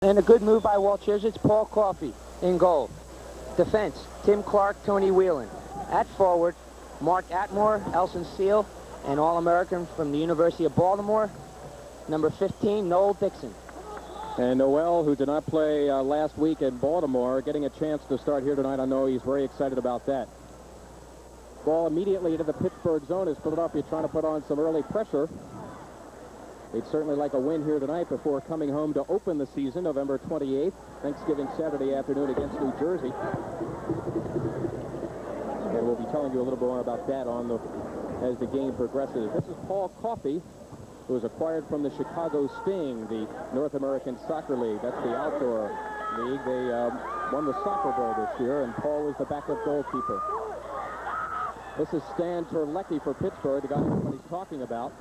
And a good move by Walsh. Here's it's Paul Coffey in goal. Defense, Tim Clark, Tony Whelan. At forward, Mark Atmore, Elson Seal, and All-American from the University of Baltimore, number 15, Noel Dixon. And Noel, who did not play last week in Baltimore, getting a chance to start here tonight. I know he's very excited about that. Ball immediately into the Pittsburgh zone as Philadelphia trying to put on some early pressure. They'd certainly like a win here tonight before coming home to open the season November 28th, Thanksgiving Saturday afternoon against New Jersey. And we'll be telling you a little more about that as the game progresses. This is Paul Coffey, who was acquired from the Chicago Sting, the North American Soccer League. That's the outdoor league. They won the Soccer Bowl this year, and Paul was the backup goalkeeper. This is Stan Terlecki for Pittsburgh, the guy everybody's talking about.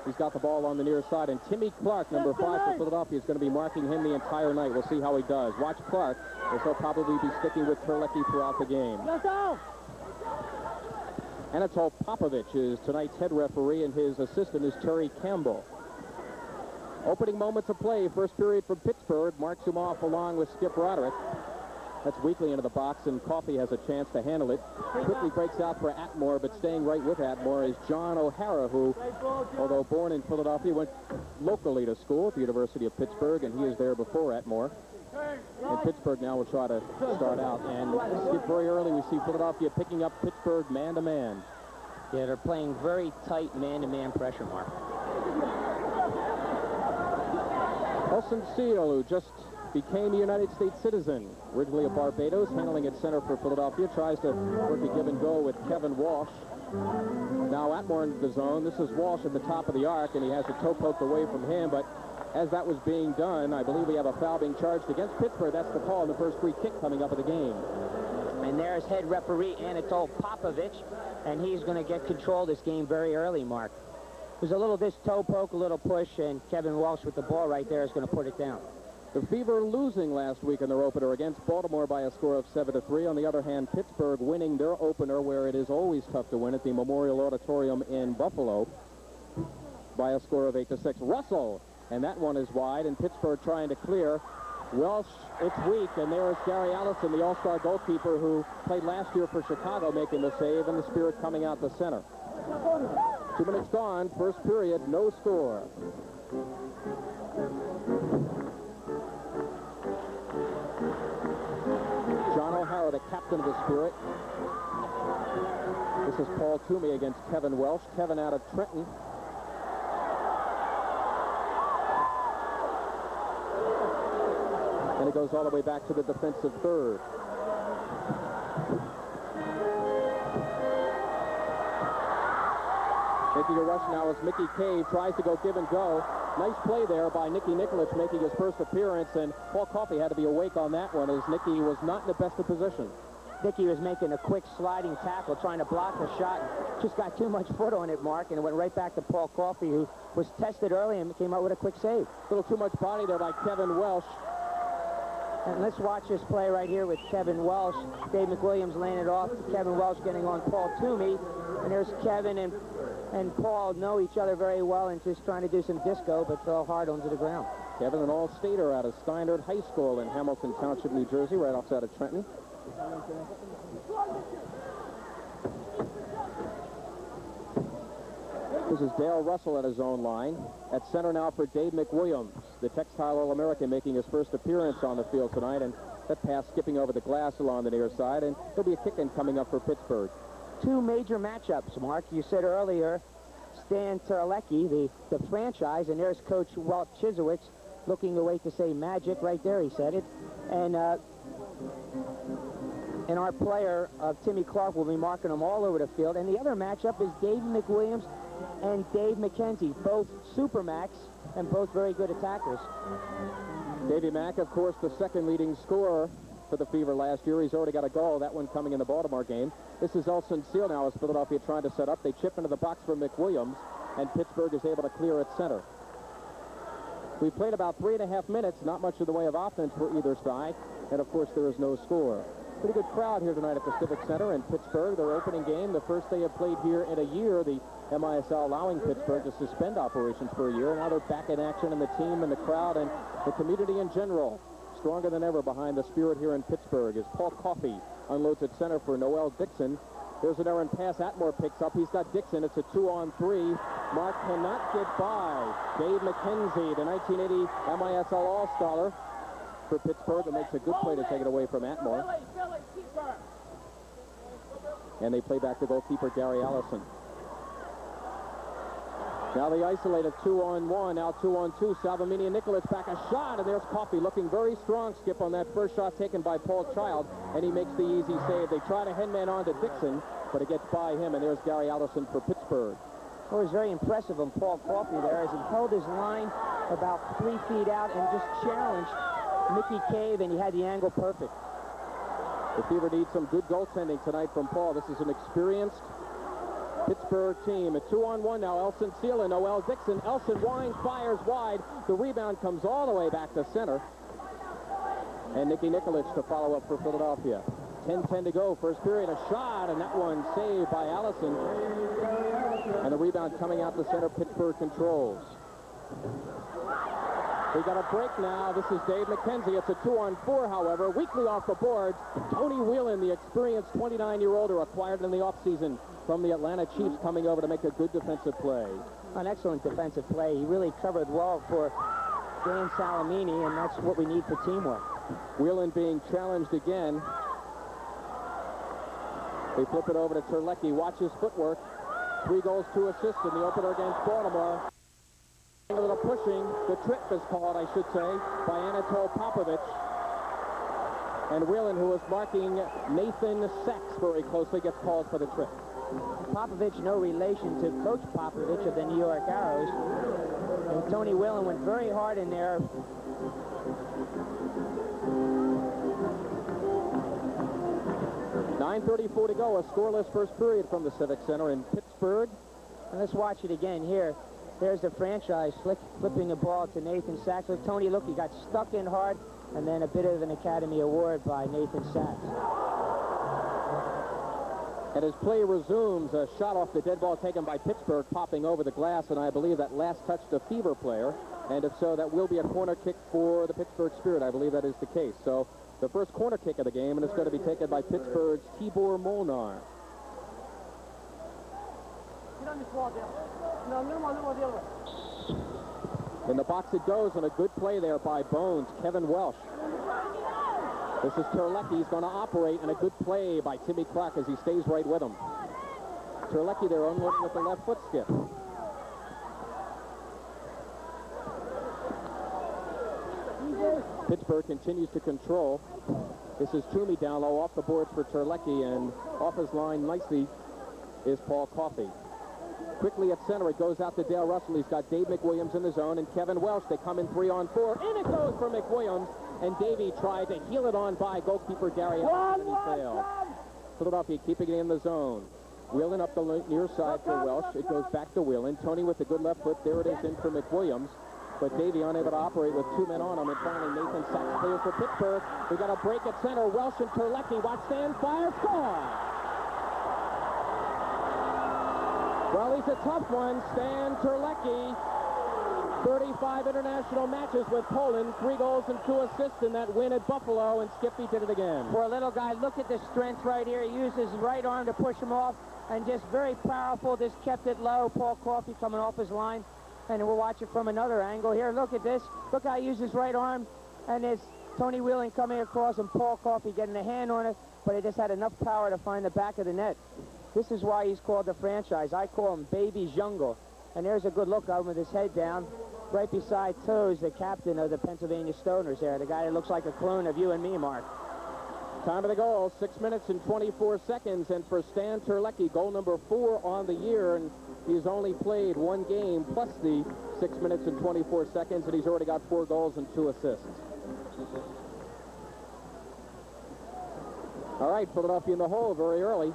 He's got the ball on the near side, and Timmy Clark, number 5 for Philadelphia, is going to be marking him the entire night. We'll see how he does. Watch Clark, as he'll probably be sticking with Terlecki throughout the game. Anatol Popovich is tonight's head referee, and his assistant is Terry Campbell. Opening moments of play, first period from Pittsburgh, marks him off along with Skip Roderick. That's weakly into the box, and Coffey has a chance to handle it. Quickly breaks out for Atmore, but staying right with Atmore is John O'Hara, who, although born in Philadelphia, went locally to school at the University of Pittsburgh, and he is there before Atmore. And Pittsburgh now will try to start out. And skip very early, we see Philadelphia picking up Pittsburgh man-to-man. Yeah, they're playing very tight man-to-man pressure, Mark. Elson Seal, who just became a United States citizen, originally of Barbados, handling at center for Philadelphia, tries to work a give and go with Kevin Walsh. Now Atmore in the zone. This is Walsh at the top of the arc, and he has a toe poked away from him, but as that was being done, I believe we have a foul being charged against Pittsburgh. That's the call in the first free kick coming up of the game. And there's head referee Anatol Popovich, and he's going to get control of this game very early, Mark. There's a little toe poke, a little push, and Kevin Walsh with the ball right there is going to put it down. The Fever losing last week in their opener against Baltimore by a score of 7-3. On the other hand, Pittsburgh winning their opener, where it is always tough to win, at the Memorial Auditorium in Buffalo by a score of 8-6. Russell, and that one is wide, and Pittsburgh trying to clear. Welsh, it's weak, and there is Gary Allison, the all-star goalkeeper who played last year for Chicago, making the save, and the Spirit coming out the center. 2 minutes gone, first period, no score. John O'Hara, the captain of the Spirit. This is Paul Toomey against Kevin Welsh. Kevin out of Trenton. And it goes all the way back to the defensive third. Making a rush now is Mickey Cave, tries to go give and go. Nice play there by Nicky Nikolic, making his first appearance, and Paul Coffey had to be awake on that one as Nicky was not in the best of position. Nicky was making a quick sliding tackle, trying to block the shot. Just got too much foot on it, Mark, and it went right back to Paul Coffey, who was tested early and came out with a quick save. A little too much body there by Kevin Welsh. And let's watch this play right here with Kevin Welsh. Dave McWilliams laying it off to Kevin Welsh, getting on Paul Toomey. And there's Kevin and Paul know each other very well and just trying to do some disco, but fell hard onto the ground. Kevin, an all-stater out of Steinert High School in Hamilton Township, New Jersey, right outside of Trenton. This is Dale Russell at his own line. At center now for Dave McWilliams, the textile All-American, making his first appearance on the field tonight, and that pass skipping over the glass along the near side, and there'll be a kick-in coming up for Pittsburgh. Two major matchups, Mark. You said earlier, Stan Terlecki, the franchise, and there's Coach Walt Chisowicz looking away to say magic. Right there, he said it. And our player, Timmy Clark, will be marking them all over the field. And the other matchup is Dave McWilliams and Dave McKenzie, both supermax and both very good attackers. Davey Mack, of course, the second leading scorer for the Fever last year. He's already got a goal, that one coming in the Baltimore game. This is Elson Seal now as Philadelphia trying to set up. They chip into the box for McWilliams, and Pittsburgh is able to clear at center. We've played about 3.5 minutes, not much in the way of offense for either side, and of course there is no score. Pretty good crowd here tonight at the Civic Center in Pittsburgh. Their opening game, the first they have played here in a year. The MISL allowing Pittsburgh to suspend operations for a year. Now they're back in action, and the team and the crowd and the community in general stronger than ever behind the Spirit here in Pittsburgh as Paul Coffey unloads at center for Noel Dixon. There's an errant pass. Atmore picks up. He's got Dixon. It's a 2-on-3. Mark cannot get by. Dave McKenzie, the 1980 MISL All-Star for Pittsburgh, and makes a good play to take it away from Atmore. And they play back to goalkeeper Gary Allison. Now they isolate a 2-on-1, now 2-on-2. Salvamini and Nikolic back a shot, and there's Coffey looking very strong, Skip, on that first shot taken by Paul Child, and he makes the easy save. They try to headman on to Dixon, but it gets by him, and there's Gary Allison for Pittsburgh. It was very impressive on Paul Coffey there as he held his line about 3 feet out and just challenged Mickey Cave, and he had the angle perfect. The Fever need some good goaltending tonight from Paul. This is an experienced Pittsburgh team. A 2-on-1 now. Elson Seal and Noel Dixon. Elson winds, fires wide. The rebound comes all the way back to center. And Nicky Nikolic to follow up for Philadelphia. 10-10 to go. First period, a shot, and that one saved by Allison. And the rebound coming out the center. Pittsburgh controls. We got a break now. This is Dave McKenzie. It's a 2-on-4, however. Weakly off the boards. Tony Whelan, the experienced 29-year-old, acquired in the offseason from the Atlanta Chiefs, coming over to make a good defensive play. An excellent defensive play. He really covered well for Dan Salamini, and that's what we need for teamwork. Whelan being challenged again. They flip it over to Terlecki. Watch his footwork. 3 goals, 2 assists in the opener against Baltimore. A little pushing. The trip is called, I should say, by Anatol Popovich. And Whelan, who was marking Nathan Sachs very closely, gets called for the trip. Popovich, no relation to Coach Popovich of the New York Arrows. And Tony Whelan went very hard in there. .9:34 to go, a scoreless first period from the Civic Center in Pittsburgh. And let's watch it again here. There's the franchise flipping the ball to Nathan Sachs. Look, Tony, look, he got stuck in hard, and then a bit of an Academy Award by Nathan Sachs. And as play resumes, a shot off the dead ball taken by Pittsburgh, popping over the glass, and I believe that last touched a Fever player. And if so, that will be a corner kick for the Pittsburgh Spirit. I believe that is the case. So the first corner kick of the game, and it's going to be taken by Pittsburgh's Tibor Molnar. In the box it goes, and a good play there by Bones, Kevin Welsh. This is Terlecki. He's going to operate, and a good play by Timmy Clark as he stays right with him. Terlecki there unloading with the left foot skip. Pittsburgh continues to control. This is Toomey down low off the boards for Terlecki, and off his line nicely is Paul Coffey. Quickly at center, it goes out to Dale Russell. He's got Dave McWilliams in the zone, and Kevin Welsh. They come in 3-on-4. In it goes for McWilliams, and Davey tried to heel it on by goalkeeper Gary Allison, and he failed. Philadelphia keeping it in the zone. Whelan up the near side for Welsh. It goes back to Whelan. Tony with the good left foot. There it is in for McWilliams. But Davey unable to operate with 2 men on him, and finally Nathan Sachs clears for Pittsburgh. We got a break at center. Welsh and Terlecki. Watch Stan fire. Score! Well, he's a tough one. Stan Terlecki, 35 international matches with Poland, 3 goals and 2 assists in that win at Buffalo, and Skippy did it again. For a little guy, look at the strength right here. He used his right arm to push him off, and just very powerful, just kept it low. Paul Coffey coming off his line, and we'll watch it from another angle here. Look at this. Look how he used his right arm, and there's Tony Whelan coming across, and Paul Coffey getting a hand on it, but he just had enough power to find the back of the net. This is why he's called the franchise. I call him Baby Jungle. And there's a good look of him with his head down. Right beside Toes, the captain of the Pennsylvania Stoners there. The guy that looks like a clone of you and me, Mark. Time of the goal, 6 minutes and 24 seconds. And for Stan Terlecki, goal number 4 on the year. And he's only played 1 game plus the 6 minutes and 24 seconds. And he's already got 4 goals and 2 assists. All right, Philadelphia in the hole very early.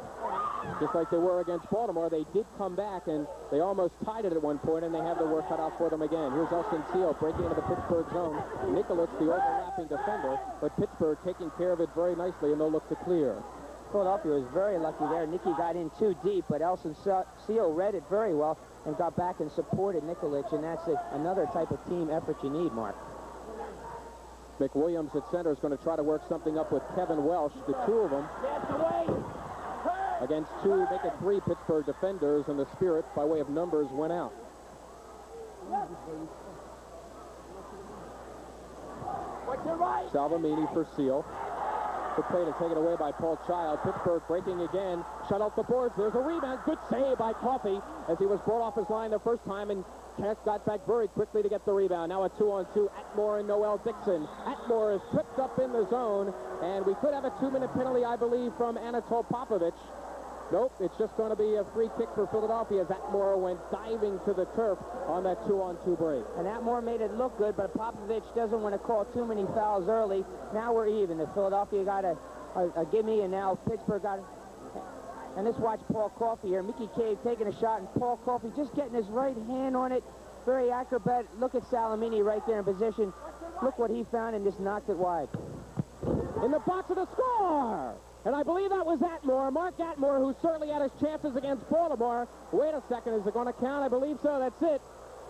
Just like they were against Baltimore, they did come back, and they almost tied it at one point, and they have the work cut out for them again. Here's Elson Seal breaking into the Pittsburgh zone. Nikolic, the overlapping defender, but Pittsburgh taking care of it very nicely, and they'll look to clear. Philadelphia was very lucky there. Nicky got in too deep, but Elson Seal read it very well and got back and supported Nikolic, and that's another type of team effort you need, Mark. McWilliams at center is going to try to work something up with Kevin Welsh, the two of them. Against two, make it three Pittsburgh defenders, and the Spirit, by way of numbers, went out. Salvamini for Seal. Good play to take it away by Paul Child. Pittsburgh breaking again. Shut off the boards. There's a rebound. Good save by Coffey as he was brought off his line the first time, and Cass got back very quickly to get the rebound. Now a 2-on-2. Atmore and Noel Dixon. Atmore is tripped up in the zone, and we could have a 2-minute penalty, I believe, from Anatol Popovich. Nope, it's just going to be a free kick for Philadelphia as Atmore went diving to the turf on that 2-on-2 break. And Atmore made it look good, but Popovich doesn't want to call too many fouls early. Now we're even. The Philadelphia got a gimme, and now Pittsburgh got it. And let's watch Paul Coffey here. Mickey Cave taking a shot, and Paul Coffey just getting his right hand on it. Very acrobat. Look at Salamini right there in position. Look what he found, and just knocked it wide. In the box of the score! And I believe that was Atmore, Mark Atmore, who certainly had his chances against Baltimore. Wait a second, is it going to count? I believe so. That's it.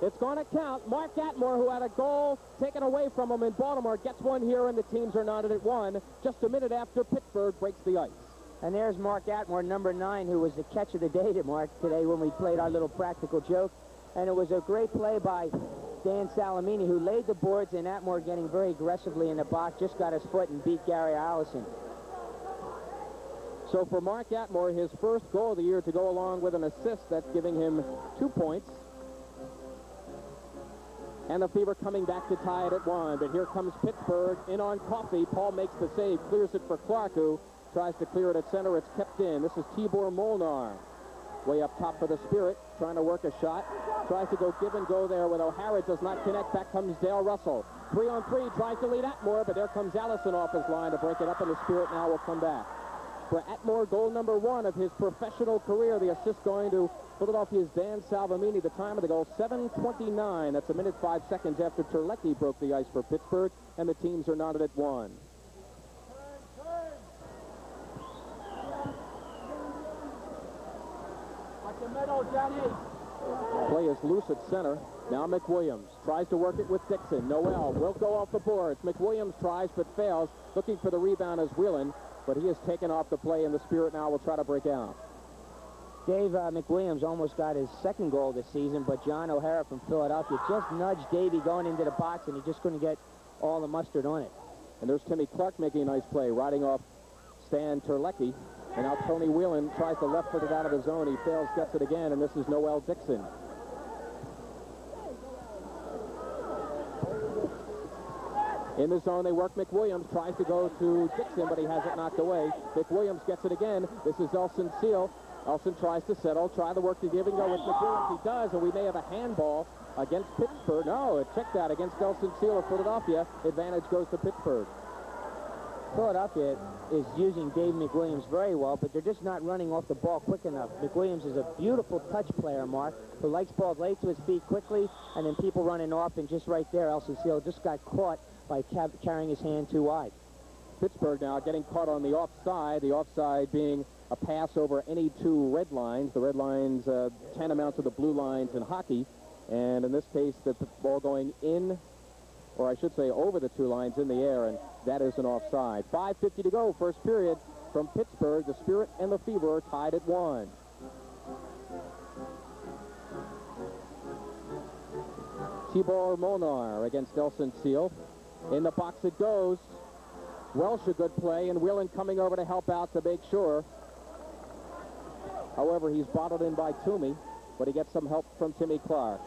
It's going to count. Mark Atmore, who had a goal taken away from him in Baltimore, gets one here, and the teams are knotted at one, just a minute after Pittsburgh breaks the ice. And there's Mark Atmore, number 9, who was the catch of the day to Mark today when we played our little practical joke. And it was a great play by Dan Salamini, who laid the boards, and Atmore getting very aggressively in the box, just got his foot and beat Gary Allison. So for Mark Atmore, his first goal of the year to go along with an assist, that's giving him 2 points. And the Fever coming back to tie it at 1. But here comes Pittsburgh in on Coffey. Paul makes the save, clears it for Clark, who tries to clear it at center. It's kept in. This is Tibor Molnar. Way up top for the Spirit, trying to work a shot. Tries to go give and go there with O'Hara. Does not connect. Back comes Dale Russell. 3-on-3, tries to lead Atmore, but there comes Allison off his line to break it up, and the Spirit now will come back. For Atmore, goal number 1 of his professional career. The assist going to Philadelphia's Dan Salvamini. The time of the goal, 7:29. That's a minute 5 seconds after Terlecki broke the ice for Pittsburgh, and the teams are knotted at 1. Play is loose at center. Now McWilliams tries to work it with Dixon. Noel will go off the boards. McWilliams tries but fails. Looking for the rebound is Whelan, but he is taken off the play, and the Spirit now will try to break out. Dave McWilliams almost got his second goal this season, but John O'Hara from Philadelphia just nudged Davey going into the box, and he just couldn't get all the mustard on it. And there's Timmy Clark making a nice play, riding off Stan Terlecki. And now Tony Whelan tries to left foot it out of the zone. He fails, gets it again, and this is Noel Dixon. In the zone, they work McWilliams, tries to go to Dixon, but he has it knocked away. McWilliams gets it again. This is Elson Seal. Elson tries to settle, try the work to give and go with McWilliams. He does, and we may have a handball against Pittsburgh. No, it checked out against Elson Seal of Philadelphia. Advantage goes to Pittsburgh. Philadelphia is using Dave McWilliams very well, but they're just not running off the ball quick enough. McWilliams is a beautiful touch player, Mark, who likes balls laid to his feet quickly, and then people running off, and just right there, Elson Seal just got caught by carrying his hand too wide. Pittsburgh now getting caught on the offside being a pass over any 2 red lines. The red lines tantamount to the blue lines in hockey, and in this case, the ball going in, or I should say over the 2 lines in the air, and that is an offside. 5:50 to go, first period from Pittsburgh. The Spirit and the Fever are tied at 1. Tibor Molnar against Elson Seal. In the box it goes. Welsh a good play, and Whelan coming over to help out to make sure. However, he's bottled in by Toomey, but he gets some help from Timmy Clark.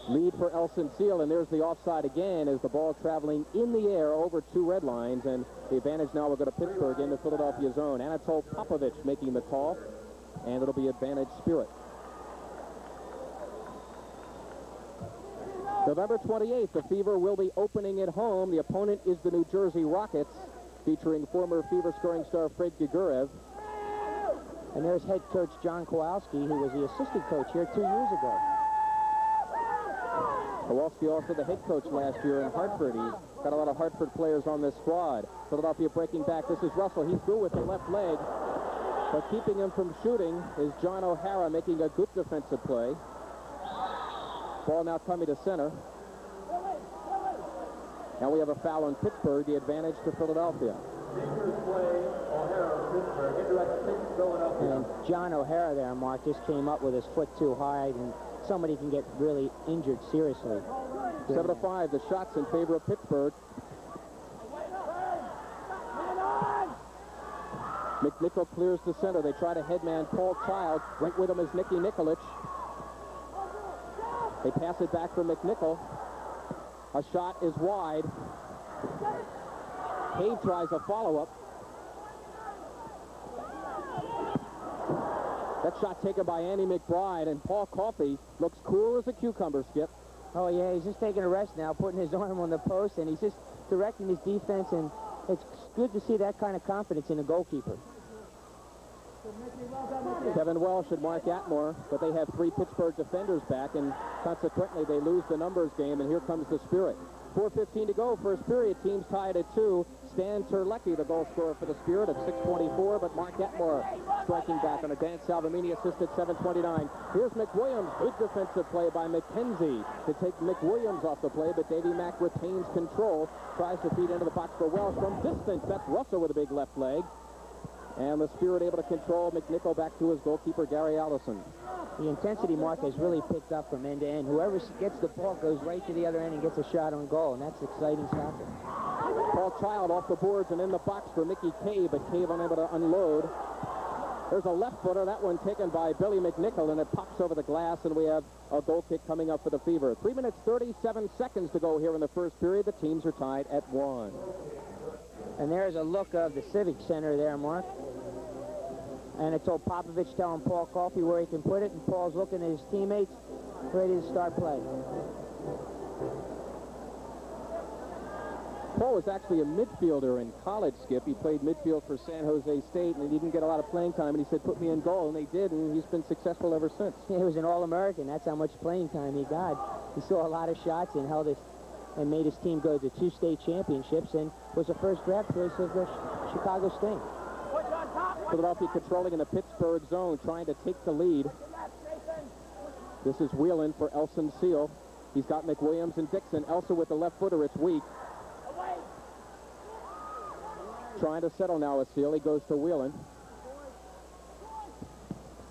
Lead for Elson Seal, and there's the offside again as the ball traveling in the air over 2 red lines, and the advantage now will go to Pittsburgh in the Philadelphia zone. Anatol Popovich making the call, and it'll be advantage Spirit. November 28th, the Fever will be opening at home. The opponent is the New Jersey Rockets, featuring former Fever scoring star Fred Gigurev. And there's head coach John Kowalski, who was the assistant coach here 2 years ago. Kowalski also the head coach last year in Hartford. He's got a lot of Hartford players on this squad. Philadelphia breaking back. This is Russell. He's through with the left leg. But keeping him from shooting is John O'Hara making a good defensive play. Ball now coming to center. And we have a foul on Pittsburgh, the advantage to Philadelphia. And John O'Hara there, Mark, just came up with his foot too high, and somebody can get really injured seriously. 7-5, the shots in favor of Pittsburgh. McNichol clears the center. They try to headman Paul Child. Right with him is Nicky Nikolic. They pass it back for McNichol. A shot is wide. Cave tries a follow-up. That shot taken by Andy McBride, and Paul Coffey looks cool as a cucumber, Skip. Oh, yeah, he's just taking a rest now, putting his arm on the post, and he's just directing his defense, and it's good to see that kind of confidence in a goalkeeper. Kevin Welsh and Mark Atmore, but they have 3 Pittsburgh defenders back, and consequently they lose the numbers game, and here comes the Spirit. 4:15 to go, first period. Teams tied at 2. Stan Terlecki, the goal scorer for the Spirit, at 6:24, but Mark Atmore striking back on a Dan Salvemini assist at 7:29. Here's McWilliams. Good defensive play by McKenzie to take McWilliams off the play, but Davey Mack retains control. Tries to feed into the box for Welsh from distance. That's Russell with a big left leg. And the Spirit able to control McNichol back to his goalkeeper, Gary Allison. The intensity, Mark, has really picked up from end to end. Whoever gets the ball goes right to the other end and gets a shot on goal, and that's exciting soccer. Paul Child off the boards and in the box for Mickey Cave, but Cave unable to unload. There's a left footer, that one taken by Billy McNichol, and it pops over the glass, and we have a goal kick coming up for the Fever. 3 minutes, 37 seconds to go here in the first period. The teams are tied at 1. And there's a look of the Civic Center there, Mark. And it's old Popovich telling Paul Coffey where he can put it, and Paul's looking at his teammates, ready to start play. Paul was actually a midfielder in college, Skip. He played midfield for San Jose State, and he didn't get a lot of playing time, and he said, put me in goal, and they did, and he's been successful ever since. Yeah, he was an All-American. That's how much playing time he got. He saw a lot of shots and held his, and made his team go to 2 state championships, and was the first draft choice of the Chicago Sting. Philadelphia controlling in the Pittsburgh zone, trying to take the lead. This is Whelan for Elson Seal. He's got McWilliams and Dixon. Elsa with the left footer, it's weak. Trying to settle now with Seal. He goes to Whelan.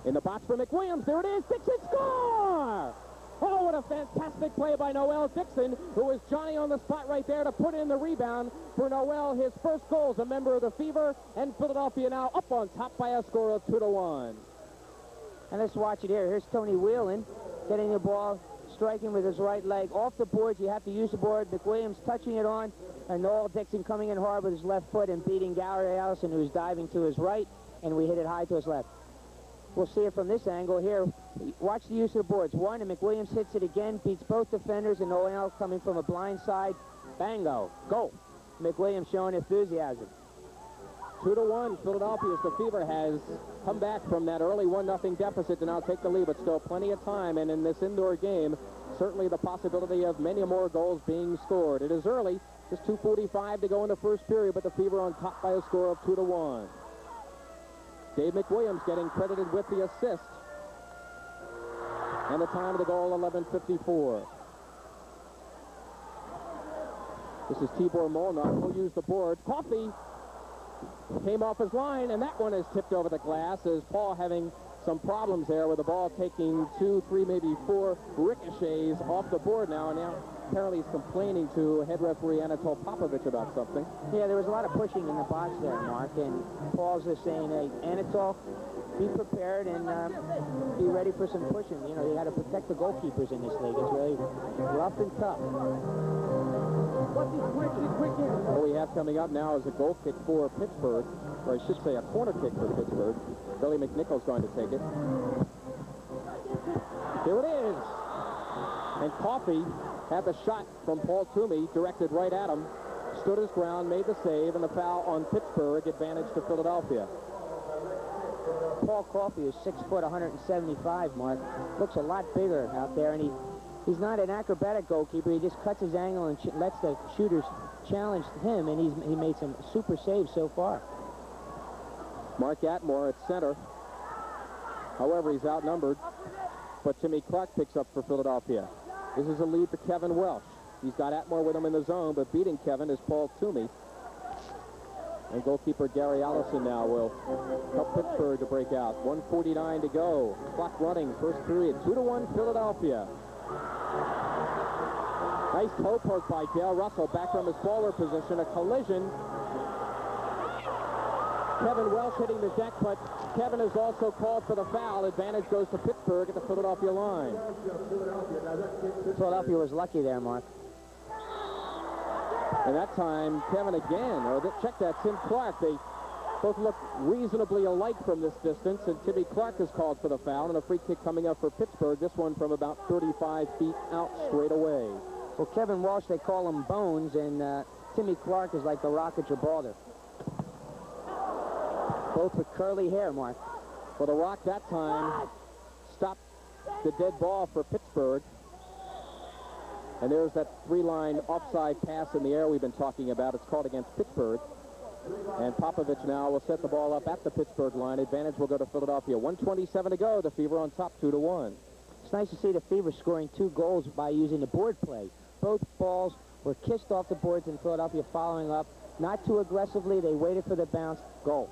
In the box for McWilliams. There it is. Dixon score! Oh, what a fantastic play by Noel Dixon, who was Johnny on the spot right there to put in the rebound for Noel. His first goal as a member of the Fever, and Philadelphia now up on top by a score of 2-1. And let's watch it here. Here's Tony Whelan getting the ball, striking with his right leg. Off the boards, you have to use the board. McWilliams touching it on, and Noel Dixon coming in hard with his left foot and beating Gary Allison, who's diving to his right, and we hit it high to his left. We'll see it from this angle here. Watch the use of the boards. One, and McWilliams hits it again, beats both defenders, and Noel coming from a blind side. Bango. Goal. McWilliams showing enthusiasm. 2-1, Philadelphia, as the Fever has come back from that early 1-0 deficit to now take the lead, but still plenty of time, and in this indoor game, certainly the possibility of many more goals being scored. It is early, just 2:45 to go in the first period, but the Fever on top by a score of 2-1. Dave McWilliams getting credited with the assist. And the time of the goal, 11:54. This is Tibor Molnar. He'll use the board. Coffey came off his line, and that one is tipped over the glass, as Paul having some problems there with the ball taking 2, 3, maybe 4 ricochets off the board now, and now apparently he's complaining to head referee Anatol Popovich about something. Yeah, there was a lot of pushing in the box there, Mark, and Paul's just saying, hey, Anatol, be prepared and be ready for some pushing. You know, you got to protect the goalkeepers in this league. It's really rough and tough. What we have coming up now is a goal kick for Pittsburgh, or I should say a corner kick for Pittsburgh. Billy McNichol's going to take it. Here it is. And Coffey had the shot from Paul Toomey directed right at him, stood his ground, made the save, and the foul on Pittsburgh, advantage to Philadelphia. Paul Coffey is 6 foot, 175, Mark. Looks a lot bigger out there, and he's not an acrobatic goalkeeper. He just cuts his angle and lets the shooters challenge him, and he made some super saves so far. Mark Atmore at center. However, he's outnumbered, but Timmy Clark picks up for Philadelphia. This is a lead for Kevin Welsh. He's got Atmore with him in the zone, but beating Kevin is Paul Toomey. And goalkeeper Gary Allison now will help Pittsburgh to break out. 1:49 to go. Clock running. First period. 2-1 Philadelphia. Nice toe poke by Dale Russell back from his baller position. A collision. Kevin Welsh hitting the deck, but Kevin has also called for the foul. Advantage goes to Pittsburgh at the Philadelphia line. Philadelphia was lucky there, Mark. And that time, Kevin again, check that, Tim Clark. They both look reasonably alike from this distance, and Timmy Clark is called for the foul, and a free kick coming up for Pittsburgh, this one from about 35 feet out straight away. Well, Kevin Walsh, they call him Bones, and Timmy Clark is like the Rocket Gibraltar. Both with curly hair, Mark. Well, the Rock that time stopped the dead ball for Pittsburgh. And there's that three-line offside pass in the air we've been talking about. It's called against Pittsburgh. And Popovich now will set the ball up at the Pittsburgh line. Advantage will go to Philadelphia. 1:27 to go. The Fever on top 2-1. It's nice to see the Fever scoring 2 goals by using the board play. Both balls were kissed off the boards in Philadelphia following up. Not too aggressively. They waited for the bounce. Goal.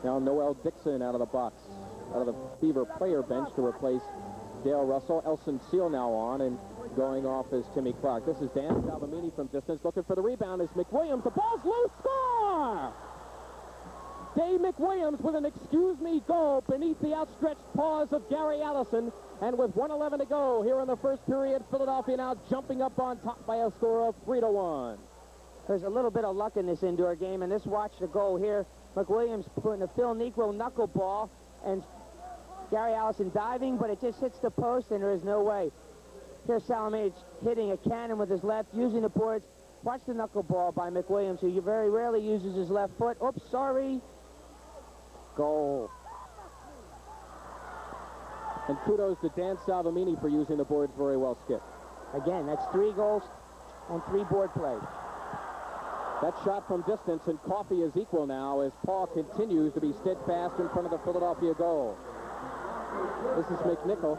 Now Noel Dixon out of the box, out of the Fever player bench to replace Dale Russell. Elson Seal now on, and going off is Timmy Clark. This is Dan Salvamini from distance, looking for the rebound is McWilliams. The ball's loose. Score! Dave McWilliams with an excuse me goal beneath the outstretched paws of Gary Allison. And with 1:11 to go here in the first period, Philadelphia now jumping up on top by a score of 3-1. There's a little bit of luck in this indoor game, and this watch the goal here. McWilliams putting a Phil Negro knuckleball, and Gary Allison diving, but it just hits the post, and there is no way. Here's Salamage hitting a cannon with his left, using the boards. Watch the knuckleball by McWilliams, who very rarely uses his left foot. Oops, sorry. Goal. And kudos to Dan Salvamini for using the boards very well, Skip. Again, that's 3 goals on 3 board plays. That shot from distance, and Coffey is equal now as Paul continues to be steadfast in front of the Philadelphia goal. This is McNichol.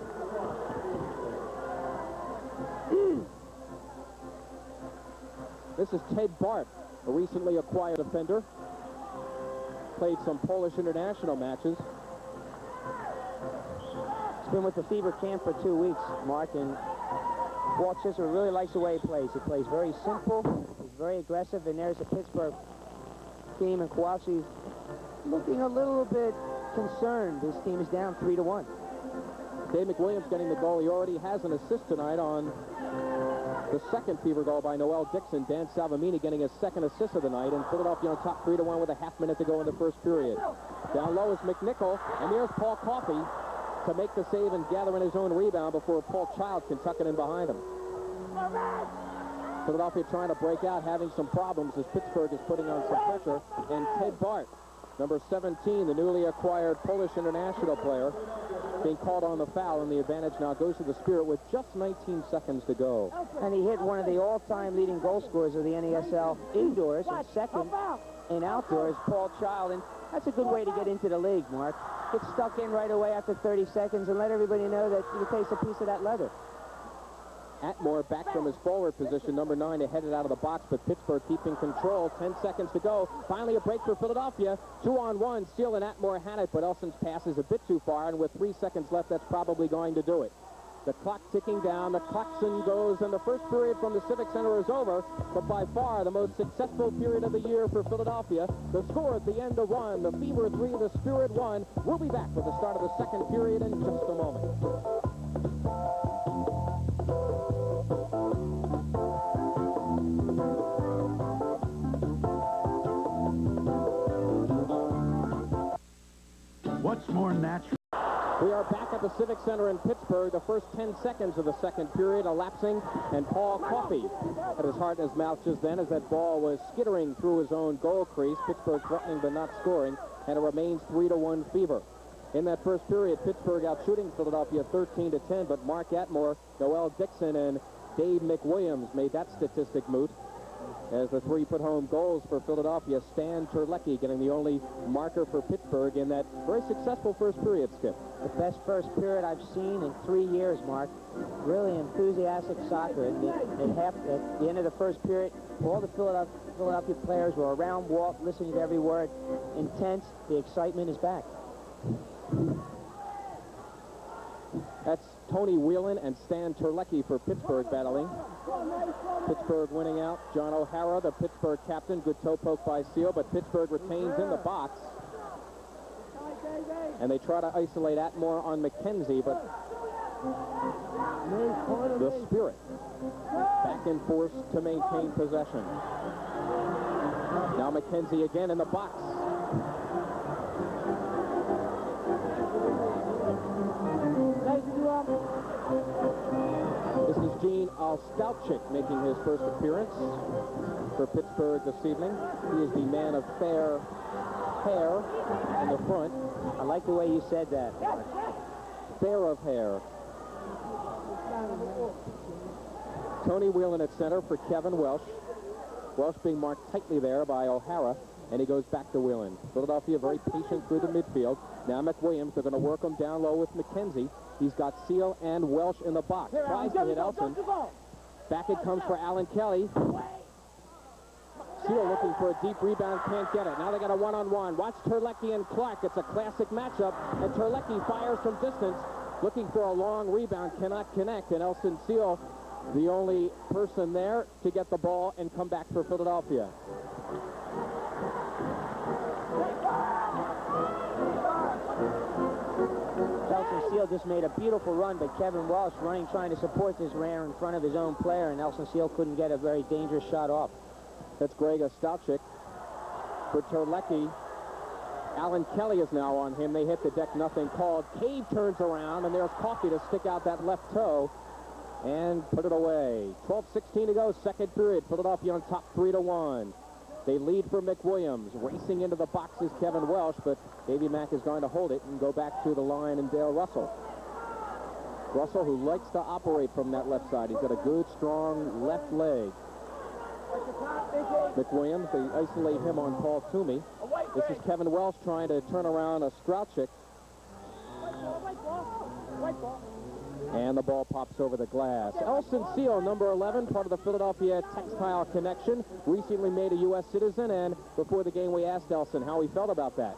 This is Ted Bart, a recently acquired offender. Played some Polish international matches. He's been with the Fever camp for 2 weeks, Mark, and Walt Chisholm really likes the way he plays. He plays very simple, he's very aggressive, and there's the Pittsburgh team, and Kowalski's looking a little bit concerned. This team is down 3-1. Dave McWilliams getting the goal. He already has an assist tonight on the second Fever goal by Noel Dixon. Dan Salvamini getting his second assist of the night, and Philadelphia on top 3-1 with a half minute to go in the first period. Down low is McNichol, and there's Paul Coffey to make the save and gather in his own rebound before Paul Child can tuck it in behind him. Philadelphia trying to break out, having some problems as Pittsburgh is putting on some pressure. And Ted Bart, number 17, the newly acquired Polish international player, being called on the foul, and the advantage now goes to the Spirit with just 19 seconds to go. And he hit one of the all-time leading goal scorers of the NESL indoors, and second in outdoors, Paul Child. And that's a good way to get into the league, Mark. Get stuck in right away after 30 seconds and let everybody know that you taste a piece of that leather. Atmore back from his forward position, number 9, to head it out of the box, but Pittsburgh keeping control. 10 seconds to go. Finally a break for Philadelphia. 2-on-1. Seal and Atmore had it, but Elson's pass is a bit too far, and with 3 seconds left, that's probably going to do it. The clock ticking down. The klaxon goes, and the first period from the Civic Center is over, but by far the most successful period of the year for Philadelphia. The score at the end of 1, the Fever 3, the Spirit 1. We'll be back with the start of the second period in just a moment. What's more natural? We are back at the Civic Center in Pittsburgh. The first 10 seconds of the second period elapsing, and Paul Coffey had his heart in his mouth just then as that ball was skittering through his own goal crease. Pittsburgh threatening but not scoring, and it remains 3-1 Fever. In that first period, Pittsburgh out shooting Philadelphia 13-10, but Mark Atmore, Noel Dixon, and Dave McWilliams made that statistic moot. as the three put home goals for Philadelphia. Stan Terlecki getting the only marker for Pittsburgh in that very successful first period, Skip. The best first period I've seen in 3 years, Mark. Really enthusiastic soccer. At the end of the first period, all the Philadelphia players were around Walt, listening to every word. Intense. The excitement is back. That's Tony Whelan and Stan Terlecki for Pittsburgh battling. Pittsburgh winning out. John O'Hara, the Pittsburgh captain. Good toe poke by Seal, but Pittsburgh retains in the box. And they try to isolate Atmore on McKenzie, but the Spirit back in force to maintain possession. Now McKenzie again in the box. This is Gene Alstalchik making his first appearance for Pittsburgh this evening. He is the man of fair hair in the front. I like the way you said that. Fair of hair. Tony Whelan at center for Kevin Welsh. Welsh being marked tightly there by O'Hara, and he goes back to Whelan. Philadelphia very patient through the midfield. Now McWilliams, they're going to work him down low with McKenzie. He's got Seal and Welsh in the box. Tries to hit Elson. Back it comes for Alan Kelly. Seal looking for a deep rebound, can't get it. Now they got a one-on-one. Watch Terlecki and Clark. It's a classic matchup, and Terlecki fires from distance, looking for a long rebound, cannot connect, and Elson Seal, the only person there to get the ball and come back for Philadelphia. Elson Seal just made a beautiful run, but Kevin Welsh running, trying to support this, ran in front of his own player, and Elson Seal couldn't get a very dangerous shot off. That's Greg Ostalchik for Terlecki. Alan Kelly is now on him. They hit the deck, nothing called. Cave turns around, and there's Coffey to stick out that left toe and put it away. 12:16 to go, second period. Philadelphia on top 3-1. They lead for McWilliams. Racing into the box is Kevin Welsh, but Davey Mack is going to hold it and go back to the line and Dale Russell. Russell, who likes to operate from that left side. He's got a good, strong left leg. McWilliams, they isolate him on Paul Toomey. This is Kevin Welsh trying to turn around a Strauchik. And the ball pops over the glass. Elson Seal, number 11, part of the Philadelphia Textile Connection, recently made a U.S. citizen, and before the game we asked Elson how he felt about that.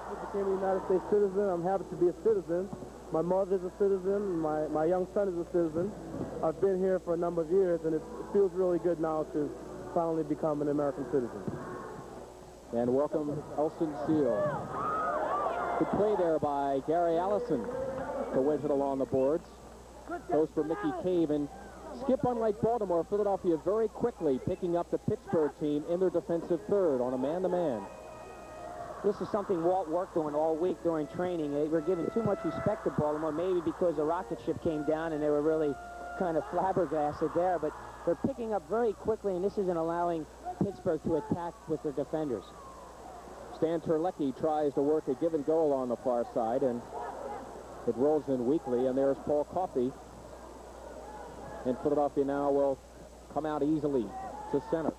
I became a United States citizen. I'm happy to be a citizen. My mother's a citizen. My young son is a citizen. I've been here for a number of years, and it feels really good now to finally become an American citizen. And welcome Elson Seal. Good play there by Gary Allison to wedge it along the boards. Goes for Mickey Cave, and Skip, unlike Baltimore, Philadelphia very quickly picking up the Pittsburgh team in their defensive third on a man-to-man. This is something Walt worked on all week during training. They were giving too much respect to Baltimore, maybe because the rocket ship came down and they were really kind of flabbergasted there, but they're picking up very quickly, and this isn't allowing Pittsburgh to attack with their defenders. Stan Terlecki tries to work a give and go along the far side, and it rolls in weakly, and there's Paul Coffey. And Philadelphia now will come out easily to center.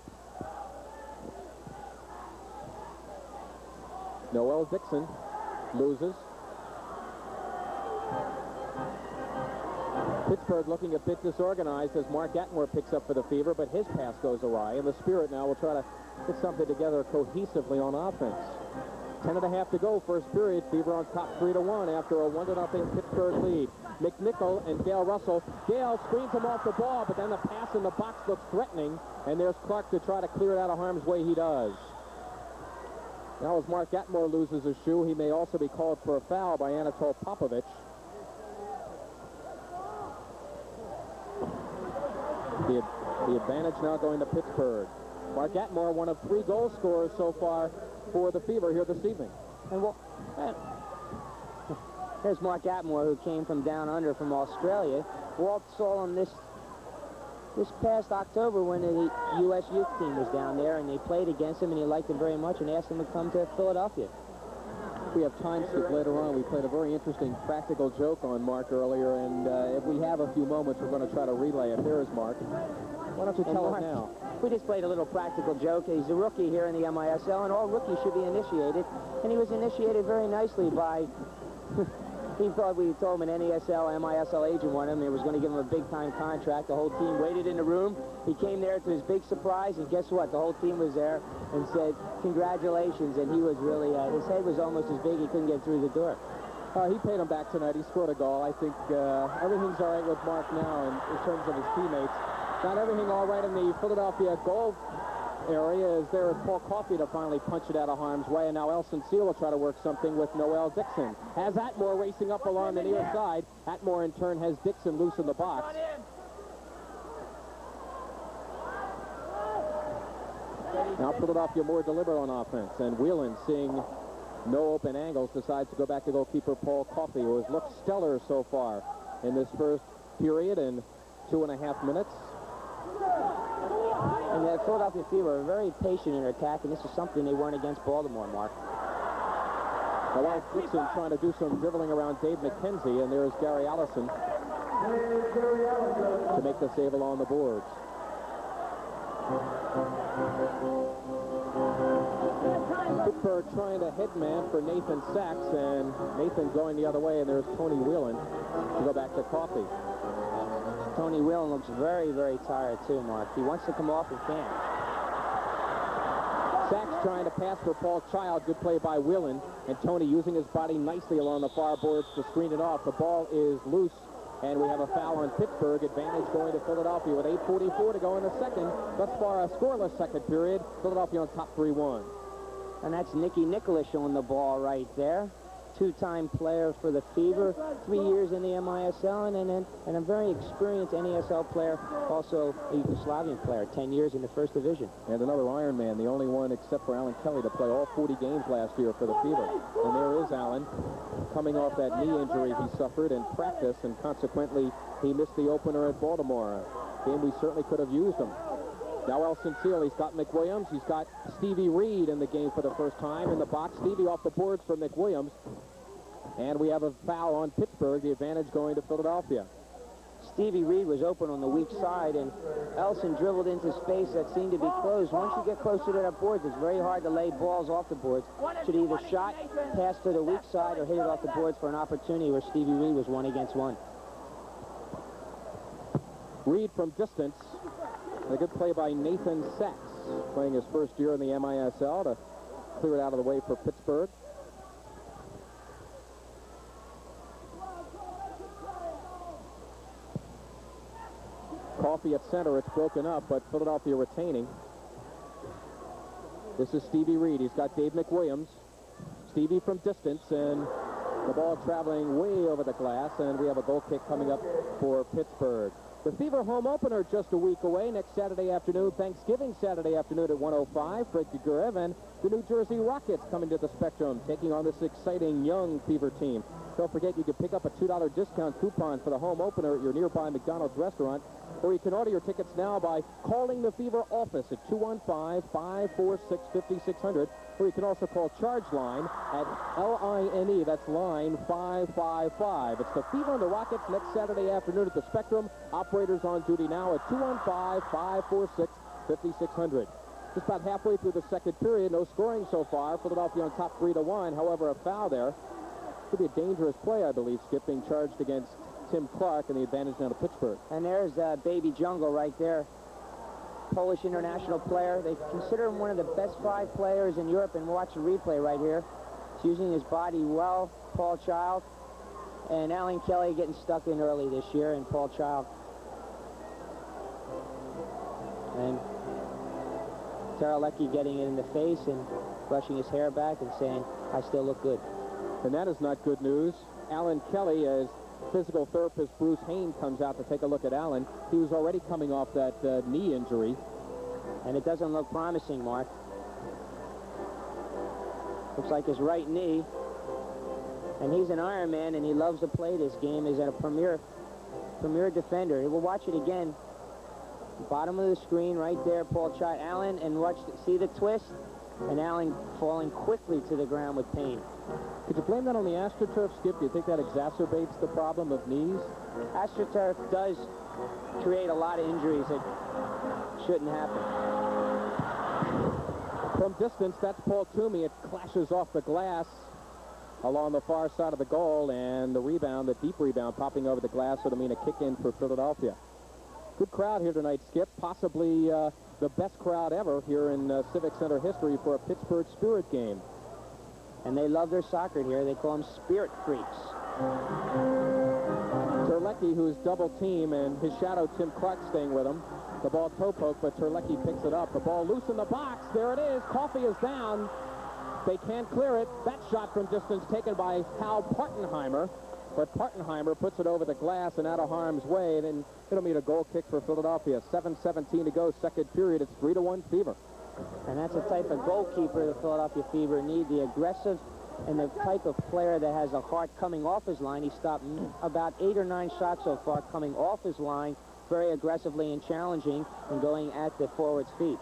Noel Dixon loses. Pittsburgh looking a bit disorganized as Mark Atmore picks up for the Fever, but his pass goes awry, and the Spirit now will try to put something together cohesively on offense. 10.5 to go, first period. Fever on top 3-1 after a 1-0 Pittsburgh lead. McNichol and Dale Russell. Dale screens him off the ball, but then the pass in the box looks threatening, and there's Clark to try to clear it out of harm's way. He does. Now as Mark Atmore loses his shoe, he may also be called for a foul by Anatol Popovich. The advantage now going to Pittsburgh. Mark Atmore, one of 3 goal scorers so far for the Fever here this evening. And there's Mark Atmore, who came from down under from Australia. Walt saw him this past October when the U.S. youth team was down there, and they played against him, and he liked him very much and asked him to come to Philadelphia. we have time skip later on. We played a very interesting practical joke on Mark earlier, and if we have a few moments, we're going to try to relay it. Here is Mark. Why don't you tell it now? We just played a little practical joke. He's a rookie here in the MISL, and all rookies should be initiated. And he was initiated very nicely by... He thought we told him an NASL, MISL agent wanted him. He was going to give him a big-time contract. The whole team waited in the room. He came there to his big surprise, and guess what? The whole team was there and said, congratulations. And he was really, his head was almost as big, he couldn't get through the door. He paid him back tonight. He scored a goal. I think everything's all right with Mark now in terms of his teammates. Not everything all right in the Philadelphia goal area. Is there Paul Coffey to finally punch it out of harm's way, and now Elson Seal will try to work something with Noel Dixon. Has Atmore racing up along the near side. Atmore in turn has Dixon loose in the box. Now Philadelphia more deliberate on offense, and Whelan, seeing no open angles, decides to go back to goalkeeper Paul Coffey, who has looked stellar so far in this first period in 2.5 minutes. And the Philadelphia Fever are very patient in their attack, and this is something they weren't against Baltimore, Mark. Noel Dixon trying to do some dribbling around Dave McKenzie, and there's Gary Allison to make the save along the boards. Pittsburgh trying to headman for Nathan Sachs, and Nathan going the other way, and there's Tony Whelan to go back to Coffey. Tony Whelan looks very, very tired too, Mark. He wants to come off and can't. Sachs trying to pass for Paul Child. Good play by Whelan, and Tony using his body nicely along the far boards to screen it off. The ball is loose, and we have a foul on Pittsburgh. Advantage going to Philadelphia with 8:44 to go in the second. Thus far, a scoreless second period. Philadelphia on top 3-1. And that's Nicky Nicholas showing the ball right there. Two-time player for the Fever, 3 years in the MISL, and a very experienced NASL player, also a Yugoslavian player, 10 years in the first division. And another Ironman, the only one except for Alan Kelly to play all 40 games last year for the Fever. And there is Alan, coming off that knee injury he suffered in practice, and consequently he missed the opener at Baltimore, a game we certainly could have used him. Now Elson Seal, he's got McWilliams, he's got Stevie Reed in the game for the first time in the box. Stevie off the boards for McWilliams. And we have a foul on Pittsburgh, the advantage going to Philadelphia. Stevie Reed was open on the weak side, and Elson dribbled into space that seemed to be closed. Once you get closer to that boards, it's very hard to lay balls off the boards. Should either shot, pass to the weak side, or hit it off the boards for an opportunity where Stevie Reed was 1-against-1. Reed from distance. A good play by Nathan Sachs, playing his first year in the MISL to clear it out of the way for Pittsburgh. Coffey at center, it's broken up, but Philadelphia retaining. This is Stevie Reed. He's got Dave McWilliams. Stevie from distance, and the ball traveling way over the glass, and we have a goal kick coming up for Pittsburgh. The Fever home opener just a week away, next Saturday afternoon, Thanksgiving Saturday afternoon at 1:05. Fred Gugurev and the New Jersey Rockets coming to the Spectrum, taking on this exciting young Fever team. Don't forget, you can pick up a $2 discount coupon for the home opener at your nearby McDonald's restaurant, or you can order your tickets now by calling the Fever office at 215-546-5600, or you can also call Charge Line at LINE, that's line 555. It's the Fever and the Rockets next Saturday afternoon at the Spectrum. Operators on duty now at 215-546-5600. Just about halfway through the second period, no scoring so far. Philadelphia on top 3-1. However, a foul there. Could be a dangerous play, I believe, Skip, being charged against Tim Clark, and the advantage now to Pittsburgh. And there's Baby Jungle right there. Polish international player. They consider him one of the best 5 players in Europe, and watch the replay right here. He's using his body well, Paul Child. And Alan Kelly getting stuck in early this year, and Paul Child. And Taralecki getting it in the face and brushing his hair back and saying, I still look good. And that is not good news. Alan Kelly, as physical therapist Bruce Hain comes out to take a look at Alan. He was already coming off that knee injury. And it doesn't look promising, Mark. Looks like his right knee. And he's an Ironman, and he loves to play this game. He's a premier defender. We'll watch it again. Bottom of the screen right there, Paul Child. Allen, and watch, see the twist? and Allen falling quickly to the ground with pain. Could you blame that on the AstroTurf, Skip? Do you think that exacerbates the problem of knees? AstroTurf does create a lot of injuries that shouldn't happen. From distance, that's Paul Toomey. It clashes off the glass along the far side of the goal, and the rebound, the deep rebound, popping over the glass would mean a kick in for Philadelphia. Good crowd here tonight, Skip. Possibly the best crowd ever here in Civic Center history for a Pittsburgh Spirit game. And they love their soccer here. They call them Spirit Freaks. Terlecki, who's double team, and his shadow Tim Clark staying with him. The ball toe poke, but Terlecki picks it up. The ball loose in the box. There it is. Coffey is down. They can't clear it. That shot from distance taken by Hal Partenheimer. But Partenheimer puts it over the glass and out of harm's way. Then it'll mean a goal kick for Philadelphia. 7:17 to go, second period. It's 3-1 Fever. And that's the type of goalkeeper the Philadelphia Fever need, the aggressive and the type of player that has a heart coming off his line. He stopped about 8 or 9 shots so far coming off his line, very aggressively and challenging and going at the forward's feet.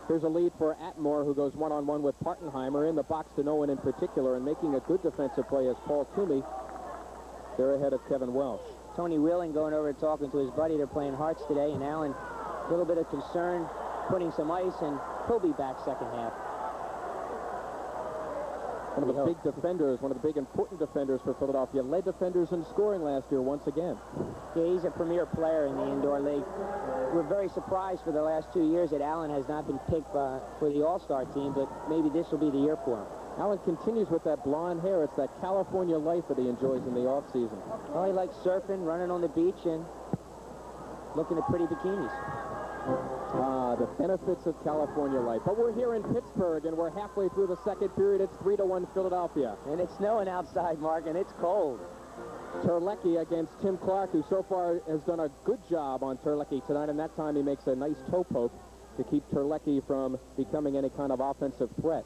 Here's a lead for Atmore, who goes one-on-one with Partenheimer in the box to no one in particular, and making a good defensive play as Paul Toomey. They're ahead of Kevin Welsh. Tony Wheeling going over and talking to his buddy. They're playing Hearts today, and Allen, a little bit of concern, putting some ice, and he'll be back second half. One of the big defenders, one of the big important defenders for Philadelphia. Led defenders in scoring last year once again. Yeah, he's a premier player in the indoor league. We're very surprised for the last 2 years that Allen has not been picked for the All-Star team, but maybe this will be the year for him. Allen continues with that blonde hair. It's that California life that he enjoys in the off-season. Well, he likes surfing, running on the beach, and looking at pretty bikinis. The benefits of California life. But we're here in Pittsburgh, and we're halfway through the second period. It's 3-1 Philadelphia. And it's snowing outside, Mark, and it's cold. Terlecki against Tim Clark, who so far has done a good job on Terlecki tonight, and that time he makes a nice toe poke to keep Terlecki from becoming any kind of offensive threat.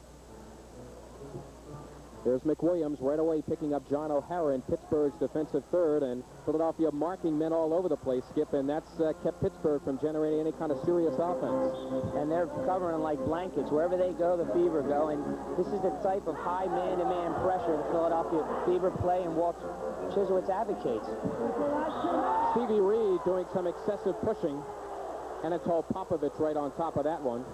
There's McWilliams right away picking up John O'Hara in Pittsburgh's defensive third, and Philadelphia marking men all over the place, Skip, and that's kept Pittsburgh from generating any kind of serious offense. And they're covering like blankets. Wherever they go, the Fever go, and this is the type of high man-to-man pressure the Philadelphia Fever play and Walt Chisowitz advocates. Stevie Reed doing some excessive pushing. Anatol Popovich right on top of that one.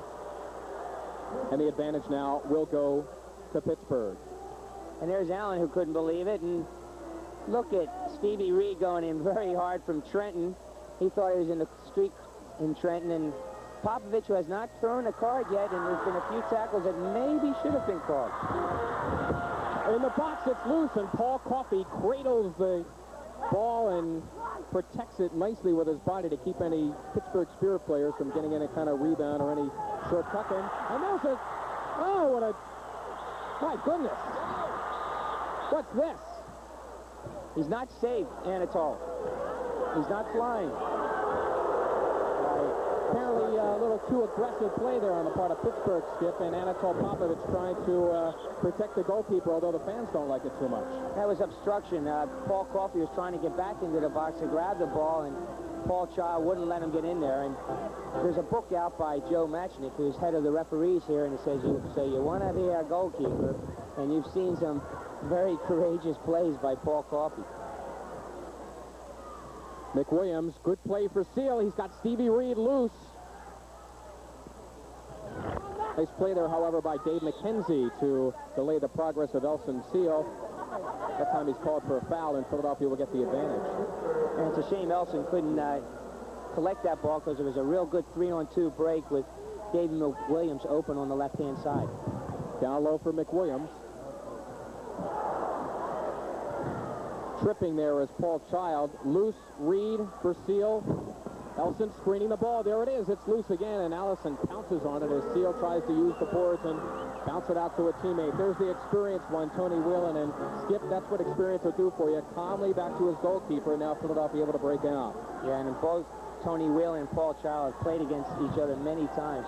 And the advantage now will go to Pittsburgh. And there's Allen, who couldn't believe it. And look at Stevie Reed going in very hard from Trenton. He thought he was in the street in Trenton. And Popovich, who has not thrown a card yet, and there's been a few tackles that maybe should have been called. In the box, it's loose, and Paul Coffey cradles the ball and protects it nicely with his body to keep any Pittsburgh Spirit players from getting any kind of rebound or any short tuck in. And there's a... Oh, what a... My goodness. What's this? He's not safe, Anatol. He's not flying. Apparently a little too aggressive play there on the part of Pittsburgh, Skip, and Anatol Popovich trying to protect the goalkeeper, although the fans don't like it too much. That was obstruction. Paul Coffey was trying to get back into the box to grab the ball, and Paul Child wouldn't let him get in there. And there's a book out by Joe Matchnick, who's head of the referees here, and it says, so you want to be our goalkeeper, and you've seen some very courageous plays by Paul Coffey. McWilliams, good play for Seal. He's got Stevie Reed loose. Nice play there, however, by Dave McKenzie to delay the progress of Elson Seal. That time he's called for a foul, and Philadelphia will get the advantage. And it's a shame Elson couldn't collect that ball, because it was a real good 3-on-2 break with David McWilliams open on the left-hand side. Down low for McWilliams. Tripping there is Paul Child. Loose, Reed for Seal. Elson screening the ball. There it is. It's loose again, and Allison pounces on it as Seal tries to use the boards and bounce it out to a teammate. There's the experienced one, Tony Whelan, and Skip, that's what experience will do for you. Calmly back to his goalkeeper. Now Philadelphia able to break out. Yeah, and both Tony Whelan and Paul Child have played against each other many times.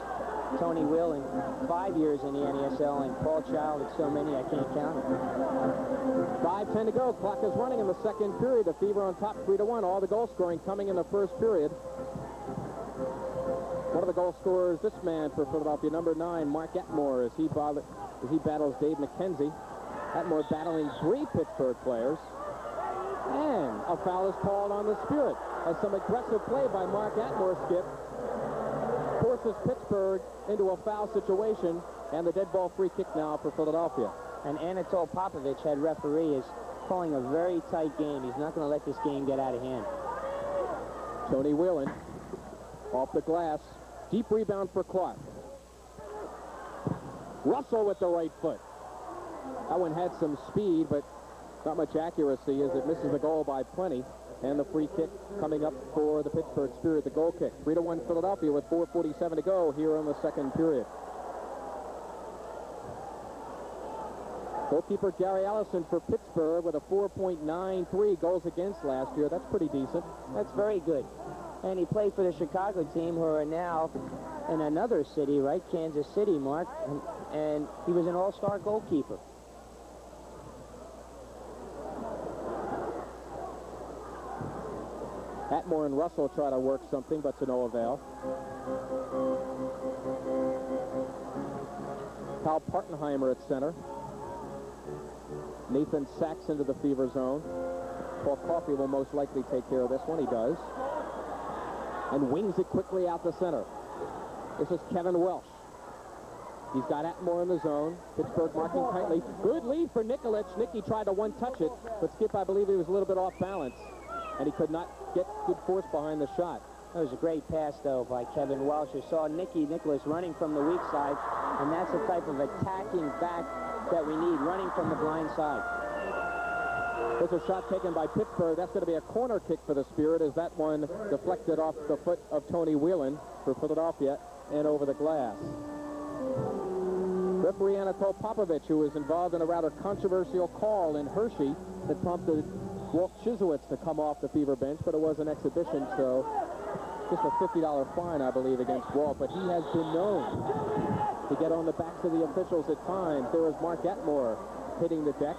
Tony Whelan, 5 years in the NESL, and Paul Child, it's so many I can't count it. 5:10 to go. Clock is running in the second period. The Fever on top, 3-1. All the goal scoring coming in the first period. One of the goal scorers, this man for Philadelphia, number 9, Mark Atmore, as he battles Dave McKenzie. Atmore battling 3 Pittsburgh players. And a foul is called on the Spirit as some aggressive play by Mark Atmore, Skip, forces Pittsburgh into a foul situation, and the dead ball free kick now for Philadelphia. And Anatol Popovich, head referee, is calling a very tight game. He's not going to let this game get out of hand. Tony Whelan off the glass. Deep rebound for Clark. Russell with the right foot. That one had some speed, but not much accuracy as it misses the goal by plenty. And the free kick coming up for the Pittsburgh Spirit, the goal kick. 3-1 Philadelphia with 4:47 to go here in the second period. Goalkeeper Gary Allison for Pittsburgh with a 4.93 goals against last year. That's pretty decent. That's very good. And he played for the Chicago team, who are now in another city, right? Kansas City, Mark. And he was an all-star goalkeeper. Atmore and Russell try to work something, but to no avail. Kyle Partenheimer at center. Nathan Sachs into the fever zone. Paul Coffey will most likely take care of this one. He does. And wings it quickly out the center. This is Kevin Welsh. He's got Atmore in the zone. Pittsburgh marking tightly. Good lead for Nikolic. Nicky tried to one-touch it, but Skip, I believe he was a little bit off balance, and he could not get good force behind the shot. That was a great pass, though, by Kevin Welsh, who saw Nicky Nicholas running from the weak side, and that's the type of attacking back that we need, running from the blind side. There's a shot taken by Pittsburgh. That's going to be a corner kick for the Spirit as that one deflected off the foot of Tony Whelan for Philadelphia and over the glass. Referee Anatol Popovich, who was involved in a rather controversial call in Hershey that prompted Walt Chisowitz to come off the fever bench, but it was an exhibition, so just a $50 fine, I believe, against Walt. But he has been known to get on the backs of the officials at times. There is Mark Atmore hitting the deck,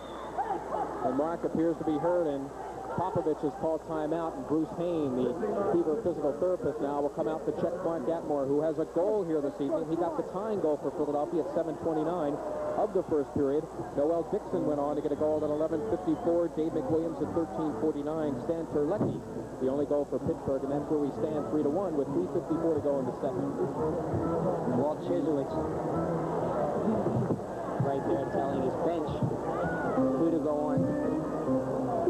and Mark appears to be hurt, and Popovich has called timeout, and Bruce Hain, the fever physical therapist now, will come out to check Mark Atmore, who has a goal here this evening. He got the tying goal for Philadelphia at 7:29 of the first period. Noel Dixon went on to get a goal at 11:54. Dave McWilliams at 13:49. Stan Terlecki, the only goal for Pittsburgh, and that's where we stand 3-1 with 3:54 to go in the second. Walt Chisowitz right there telling his bench who to go on.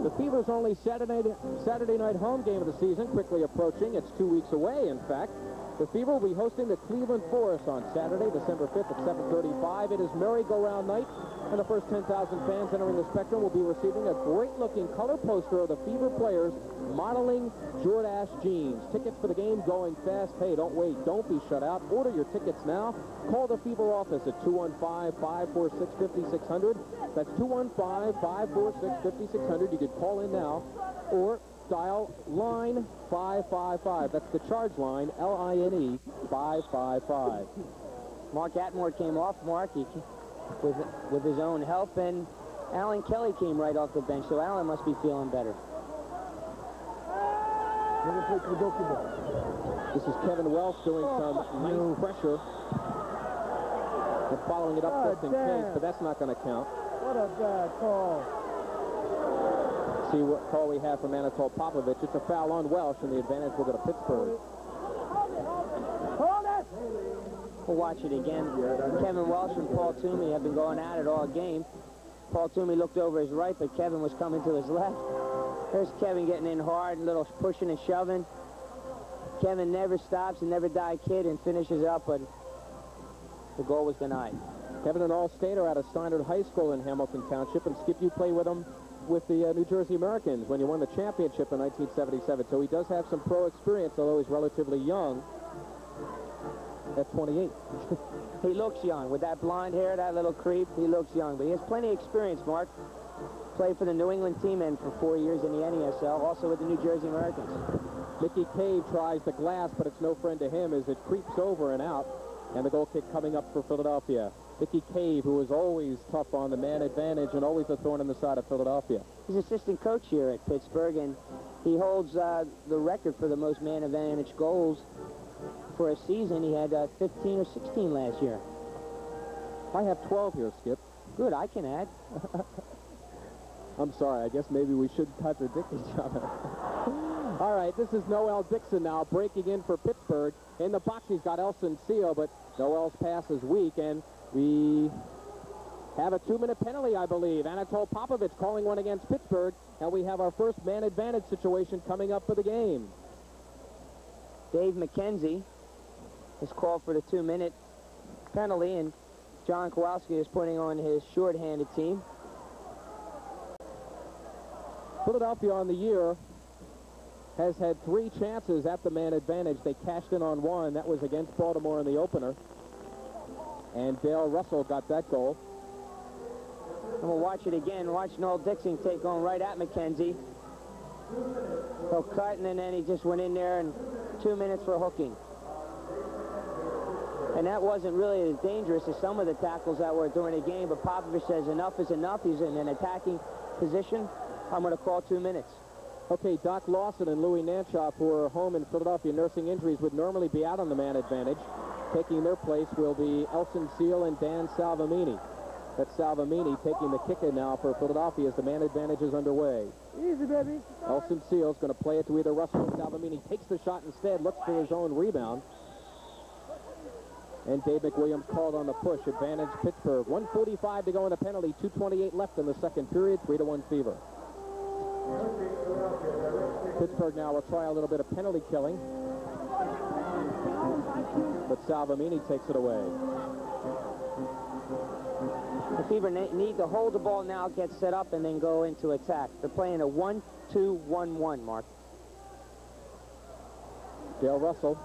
The Fever's only Saturday night home game of the season quickly approaching. It's 2 weeks away, in fact. The Fever will be hosting the Cleveland Forest on Saturday, December 5th at 7:35. It is merry-go-round night, and the first 10,000 fans entering the Spectrum will be receiving a great-looking color poster of the Fever players modeling Jordache jeans. Tickets for the game going fast. Hey, don't wait. Don't be shut out. Order your tickets now. Call the Fever office at 215-546-5600. That's 215-546-5600. You could call in now or dial line 555. That's the charge line, L-I-N-E, 555. Mark Atmore came off, Mark, with his own help, and Alan Kelly came right off the bench, so Alan must be feeling better. This is Kevin Welsh doing some nice pressure and following it up just in case, but that's not going to count. What a bad call. See what call we have from Anatol Popovich. It's a foul on Welsh, and the advantage will go to Pittsburgh. Hold it! We'll watch it again. Kevin Welsh and Paul Toomey have been going at it all game. Paul Toomey looked over his right, but Kevin was coming to his left. There's Kevin getting in hard, a little pushing and shoving. Kevin never stops and never die kid and finishes up, but the goal was denied. Kevin, an all-stater out of Steinert High School in Hamilton Township, and Skip, you play with him with the New Jersey Americans when you won the championship in 1977. So he does have some pro experience, although he's relatively young at 28. He looks young. With that blonde hair, that little creep, he looks young. But he has plenty of experience, Mark. Played for the New England team and for 4 years in the NESL, also with the New Jersey Americans. Mickey Cave tries the glass, but it's no friend to him as it creeps over and out. And the goal kick coming up for Philadelphia. Mickey Cave, who is always tough on the man advantage and always a thorn in the side of Philadelphia. He's assistant coach here at Pittsburgh, and he holds the record for the most man advantage goals for a season. He had 15 or 16 last year. I have 12 here, Skip. Good, I can add. I'm sorry, I guess maybe we should contradict each other. All right, this is Noel Dixon now breaking in for Pittsburgh. In the box, he's got Elson Seal, but Noel's pass is weak, and we have a 2-minute penalty, I believe. Anatol Popovich calling one against Pittsburgh, and we have our first man advantage situation coming up for the game. Dave McKenzie is called for the 2-minute penalty, and John Kowalski is putting on his short-handed team. Philadelphia on the year has had 3 chances at the man advantage. They cashed in on one. That was against Baltimore in the opener. And Dale Russell got that goal. And we'll watch it again. Watch Noel Dixon take on right at McKenzie. He'll cut, and then he just went in there, and 2 minutes for hooking. And that wasn't really as dangerous as some of the tackles that were during the game, but Popovich says enough is enough. He's in an attacking position. I'm going to call 2 minutes. Okay, Doc Lawson and Louis Nanchoff, who are home in Philadelphia nursing injuries, would normally be out on the man advantage. Taking their place will be Elson Seal and Dan Salvamini. That's Salvamini taking the kick in now for Philadelphia as the man advantage is underway. Easy, baby. Elson Seal's going to play it to either Russell or Salvamini. Takes the shot instead, looks for his own rebound. And Dave McWilliams called on the push. Advantage Pittsburgh. 1:45 to go in the penalty. 2:28 left in the second period. 3-1 Fever. Pittsburgh now will try a little bit of penalty killing. But Salvamini takes it away. The Fever need to hold the ball now, get set up, and then go into attack. They're playing a 1-2-1-1, Mark. Dale Russell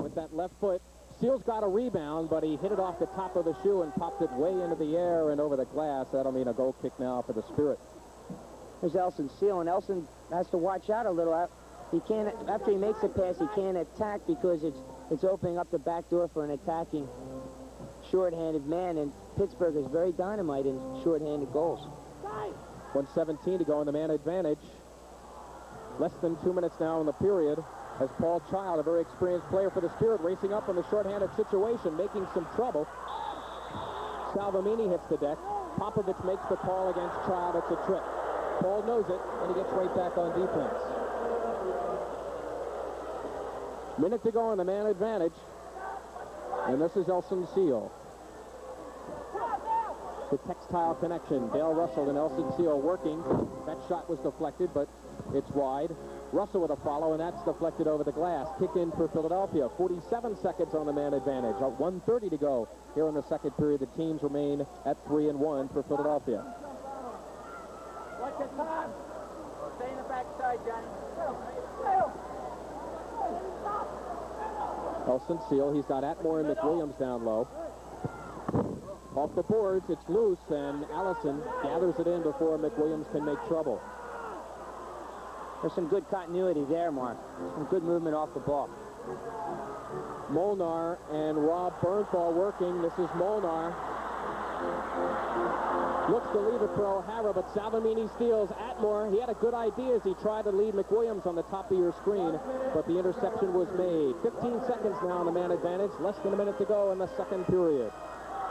with that left foot. Seal's got a rebound, but he hit it off the top of the shoe and popped it way into the air and over the glass. That'll mean a goal kick now for the Spirit. There's Elson Seal, and Elson has to watch out a little. He can't, after he makes a pass, he can't attack because it's opening up the back door for an attacking short-handed man, and Pittsburgh is very dynamite in short-handed goals. 1:17 to go in the man advantage. Less than 2 minutes now in the period. As Paul Child, a very experienced player for the Spirit, racing up in the short-handed situation, making some trouble. Salvamini hits the deck. Popovich makes the call against Child. It's a trip. Paul knows it, and he gets right back on defense. Minute to go on the man advantage. And this is Elson Seal. The textile connection. Dale Russell and Elson Seal working. That shot was deflected, but it's wide. Russell with a follow, and that's deflected over the glass. Kick in for Philadelphia. 47 seconds on the man advantage. 1:30 to go here in the second period. The teams remain at 3-1 for Philadelphia. Watch your time. Stay in the backside, Johnny. Elson Seal, he's got Atmore and McWilliams down low. Off the boards, it's loose, and Allison gathers it in before McWilliams can make trouble. There's some good continuity there, Mark. Some good movement off the ball. Molnar and Rob Bernthal working. This is Molnar. Looks to leave it for O'Hara, but Salvamini steals Atmore. He had a good idea as he tried to lead McWilliams on the top of your screen, but the interception was made. 15 seconds now on the man advantage. Less than a minute to go in the second period.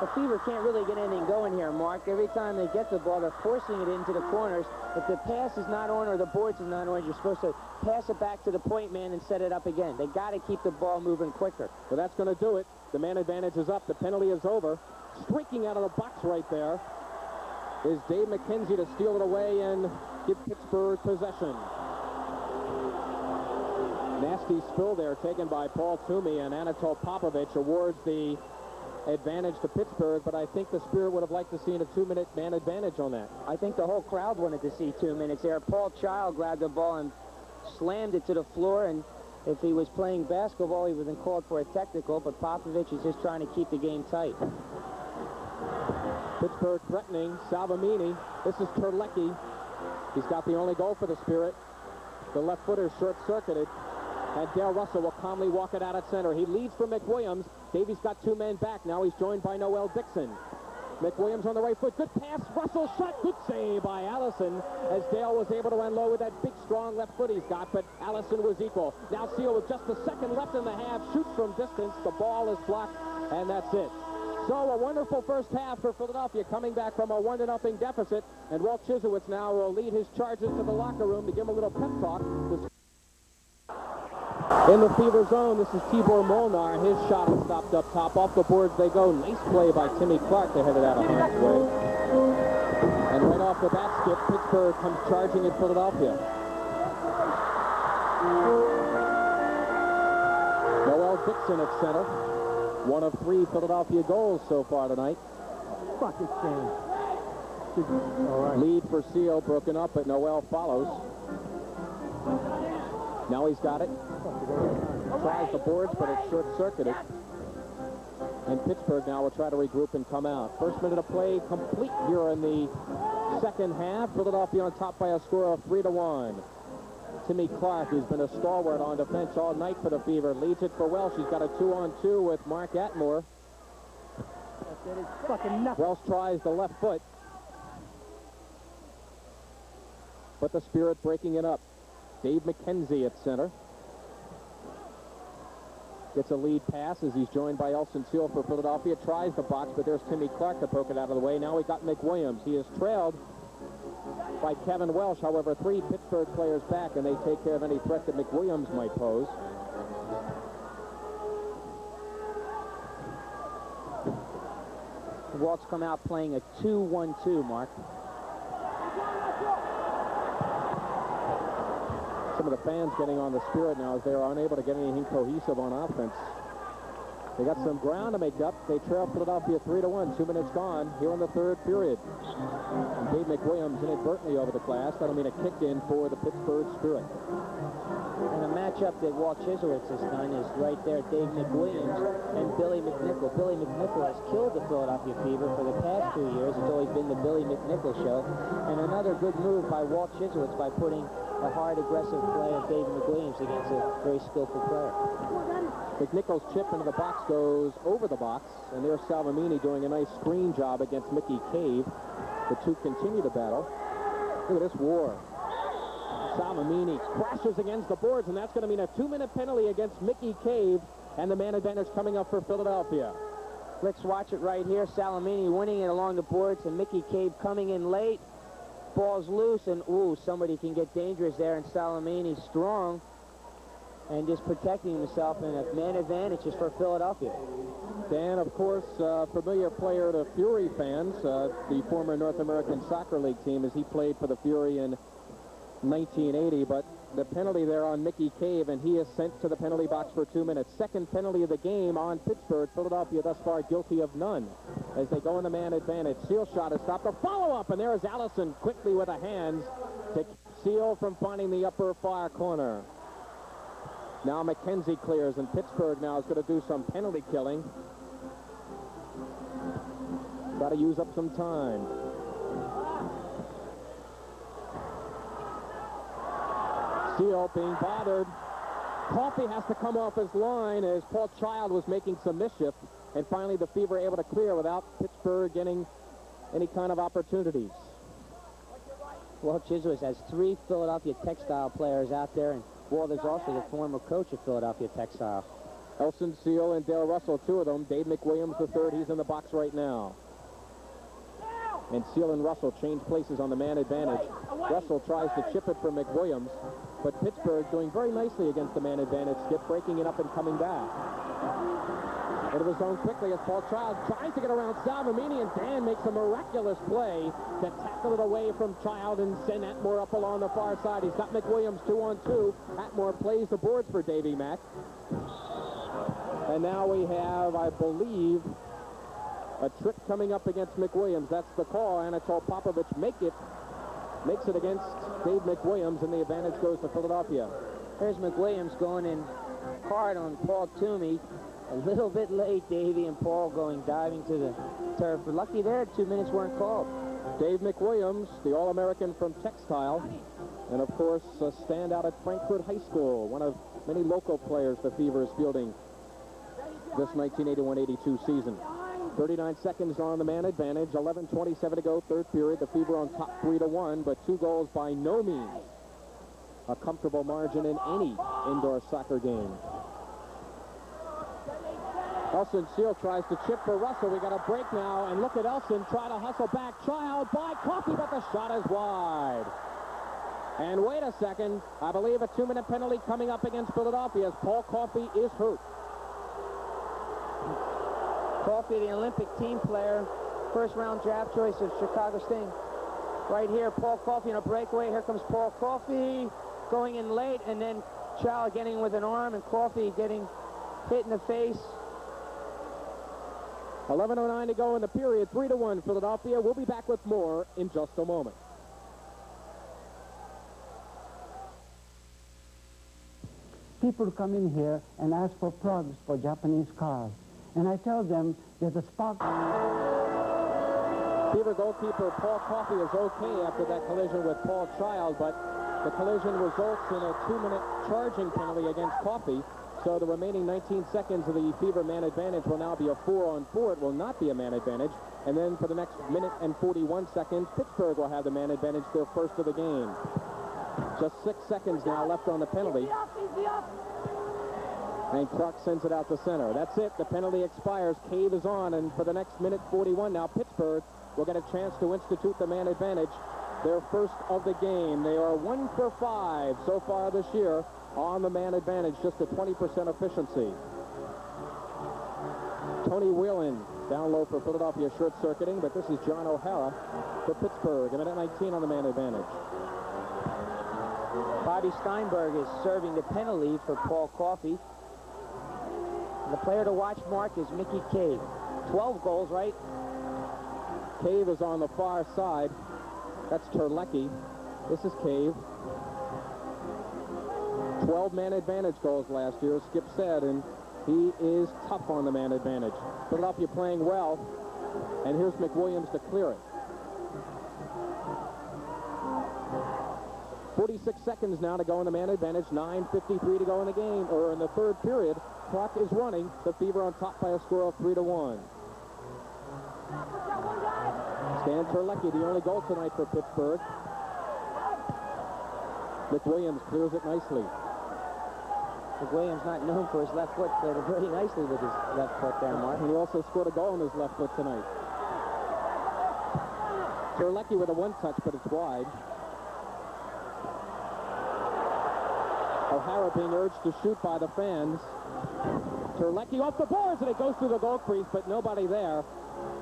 The Fever can't really get anything going here, Mark. Every time they get the ball, they're forcing it into the corners. If the pass is not on or the boards is not on, you're supposed to pass it back to the point man and set it up again. They got to keep the ball moving quicker. Well, that's going to do it. The man advantage is up. The penalty is over. Streaking out of the box right there is Dave McKenzie to steal it away and give Pittsburgh possession. Nasty spill there taken by Paul Toomey, and Anatol Popovich awards the advantage to Pittsburgh, but I think the Spirit would have liked to see a 2-minute man advantage on that. I think the whole crowd wanted to see 2 minutes there. Paul Child grabbed the ball and slammed it to the floor, and if he was playing basketball, he would have been called for a technical, but Popovich is just trying to keep the game tight. Pittsburgh threatening. Salvamini. This is Terlecki. He's got the only goal for the Spirit. The left footer short-circuited. And Dale Russell will calmly walk it out at center. He leads for McWilliams. Davies got 2 men back. Now he's joined by Noel Dixon. McWilliams on the right foot. Good pass. Russell shot. Good save by Allison as Dale was able to unload with that big, strong left foot he's got, but Allison was equal. Now Seal with just a second left in the half. Shoots from distance. The ball is blocked, and that's it. So a wonderful first half for Philadelphia, coming back from a 1-0 deficit. And Walt Chislewicz now will lead his charges to the locker room to give him a little pep talk. In the Fever zone, this is Tibor Molnar. His shot is stopped up top. Off the boards they go. Nice play by Timmy Clark to head it out of harm's way. And right off the bat skip, Pittsburgh comes charging at Philadelphia. Noel Dixon at center. One of 3 Philadelphia goals so far tonight. Fucking shame. Lead for Seal broken up, but Noel follows. Now he's got it. Tries the boards, but it's short-circuited. And Pittsburgh now will try to regroup and come out. First minute of play complete here in the second half. Philadelphia on top by a score of 3-1. Timmy Clark, who's been a stalwart on defense all night for the Fever, leads it for Welsh. He's got a 2-on-2 with Mark Atmore. That is fucking nothing. Welsh tries the left foot, but the Spirit breaking it up. Dave McKenzie at center. Gets a lead pass as he's joined by Elson Seal for Philadelphia. Tries the box, but there's Timmy Clark to poke it out of the way. Now we got McWilliams. He is trailed by Kevin Welsh. However, 3 Pittsburgh players back, and they take care of any threat that McWilliams might pose. Walt's come out playing a 2-1-2, Mark. Some of the fans getting on the Spirit now as they are unable to get anything cohesive on offense. They got some ground to make up. They trail Philadelphia 3-1. 2 minutes gone here in the third period. And Dave McWilliams inadvertently over the glass. That'll mean a kick in for the Pittsburgh Spirit. And the matchup that Walt Chislewicz has done is right there, Dave McWilliams and Billy McNichol. Billy McNichol has killed the Philadelphia Fever for the past 2 years. It's always been the Billy McNichol show. And another good move by Walt Chislewicz by putting a hard, aggressive play of David McWilliams against a very skillful player. McNichol's chip into the box goes over the box, and there's Salvamini doing a nice screen job against Mickey Cave. The two continue to battle. Look at this war. Salvamini crashes against the boards, and that's going to mean a 2-minute penalty against Mickey Cave, and the man advantage coming up for Philadelphia. Let's watch it right here. Salamini winning it along the boards, and Mickey Cave coming in late. Ball's loose, and ooh, somebody can get dangerous there, and Salamini strong and just protecting himself, and a man advantage is for Philadelphia. Dan, of course, familiar player to Fury fans, the former North American Soccer League team, as he played for the Fury in 1980, but the penalty there on Mickey Cave, and he is sent to the penalty box for 2 minutes. Second penalty of the game on Pittsburgh. Philadelphia thus far guilty of none as they go in the man advantage. Seal shot is stopped. A follow-up, and there is Allison quickly with the hands to keep Seal from finding the upper far corner. Now McKenzie clears, and Pittsburgh now is going to do some penalty killing. Got to use up some time. Seal being bothered. Coffey has to come off his line as Paul Child was making some mischief, and finally the Fever able to clear without Pittsburgh getting any kind of opportunities. Walt Chislewicz has 3 Philadelphia Textile players out there, and Walt is also the former coach of Philadelphia Textile. Elson Seal and Dale Russell, 2 of them. Dave McWilliams, the 3rd. He's in the box right now. And Seal and Russell change places on the man advantage. Russell tries to chip it for McWilliams, but Pittsburgh doing very nicely against the man advantage. Skip breaking it up and coming back. Into the zone quickly as Paul Child tries to get around Salvamini, and Dan makes a miraculous play to tackle it away from Child and send Atmore up along the far side. He's got McWilliams 2-on-2. Atmore plays the boards for Davy Mack. And now we have, I believe, a trip coming up against McWilliams. That's the call. Anatol Popovich makes it against Dave McWilliams, and the advantage goes to Philadelphia. Here's McWilliams going in hard on Paul Toomey. A little bit late, Davey and Paul going diving to the turf. But lucky there, 2 minutes weren't called. Dave McWilliams, the All-American from Textile, and of course a standout at Frankfurt High School, one of many local players the Fever is fielding this 1981-82 season. 39 seconds on the man advantage. 11:27 to go, third period. The Fever on top 3-1, but 2 goals by no means a comfortable margin in any indoor soccer game. Elson Seal tries to chip for Russell. We got a break now, and look at Elson try to hustle back. Child by Coffey, but the shot is wide. And wait a second, I believe a 2-minute penalty coming up against Philadelphia as Paul Coffey is hurt. Coffey, the Olympic team player, first-round draft choice of Chicago Sting. Right here, Paul Coffey in a breakaway. Here comes Paul Coffey going in late, and then Child getting with an arm, and Coffey getting hit in the face. 11:09 to go in the period. 3-1 Philadelphia. We'll be back with more in just a moment. People come in here and ask for plugs for Japanese cars. And I tell them there's a spark. Fever goalkeeper Paul Coffey is okay after that collision with Paul Child, but the collision results in a 2-minute charging penalty against Coffey. So the remaining 19 seconds of the Fever man advantage will now be a 4-on-4. It will not be a man advantage. And then for the next minute and 41 seconds, Pittsburgh will have the man advantage, their first of the game. Just 6 seconds now left on the penalty. And Clark sends it out to center. That's it. The penalty expires. Cave is on. And for the next minute 41 now, Pittsburgh will get a chance to institute the man advantage, their first of the game. They are 1 for 5 so far this year on the man advantage, just a 20% efficiency. Tony Whelan down low for Philadelphia, short-circuiting, but this is John O'Hara for Pittsburgh. A minute 19 on the man advantage. Bobby Steinberg is serving the penalty for Paul Coffey. And the player to watch, Mark, is Mickey Cave. 12 goals, right? Cave is on the far side. That's Terlecki. This is Cave. 12 man advantage goals last year, Skip said, and he is tough on the man advantage. Philadelphia playing well, and here's McWilliams to clear it. 46 seconds now to go in the man advantage, 9:53 to go in the game, or in the third period. Clock is running. The Fever on top by a score of 3-1. Stan Terlecki, the only goal tonight for Pittsburgh. McWilliams clears it nicely. McWilliams not known for his left foot, played it very nicely with his left foot there, Mark. And he also scored a goal on his left foot tonight. Terlecki with a one-touch, but it's wide. O'Hara being urged to shoot by the fans. Terlecki off the boards, and it goes through the goal crease, but nobody there.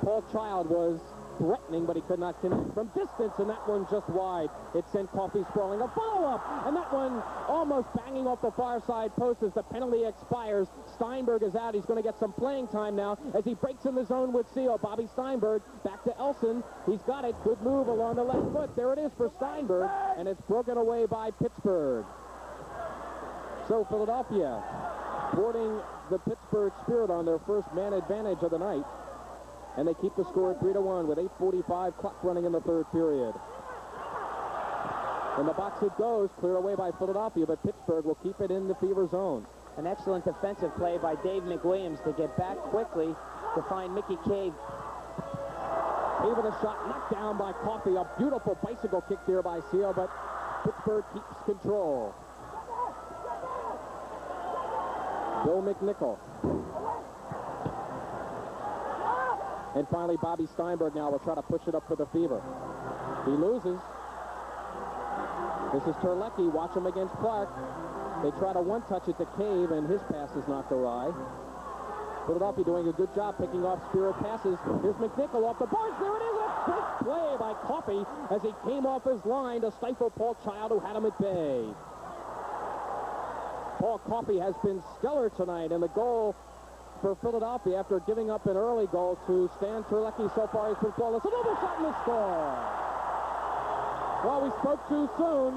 Paul Child was threatening, but he could not connect from distance, and that one just wide. It sent Coffey sprawling. A follow-up, and that one almost banging off the far side post as the penalty expires. Steinberg is out. He's going to get some playing time now as he breaks in the zone with Seal. Bobby Steinberg back to Elson. He's got it. Good move along the left foot. There it is for Steinberg, and it's broken away by Pittsburgh. So Philadelphia thwarting the Pittsburgh Spirit on their first man advantage of the night. And they keep the score at 3-1 with 8:45 clock running in the third period. In the box it goes, cleared away by Philadelphia, but Pittsburgh will keep it in the Fever zone. An excellent defensive play by Dave McWilliams to get back quickly to find Mickey Cave. Cave with a shot knocked down by Coffey. A beautiful bicycle kick there by Seal, but Pittsburgh keeps control. Bill McNichol. And finally, Bobby Steinberg now will try to push it up for the Fever. He loses. This is Terlecki. Watch him against Clark. They try to one-touch it to Cave, and his pass is knocked awry. Philadelphia doing a good job picking off Spirit passes. Here's McNichol off the boards. There it is. A quick play by Coffey as he came off his line to stifle Paul Child, who had him at bay. Paul Coffey has been stellar tonight, and the goal for Philadelphia after giving up an early goal to Stan Terlecki so far has been flawless. Another shot in the score. Well, we spoke too soon.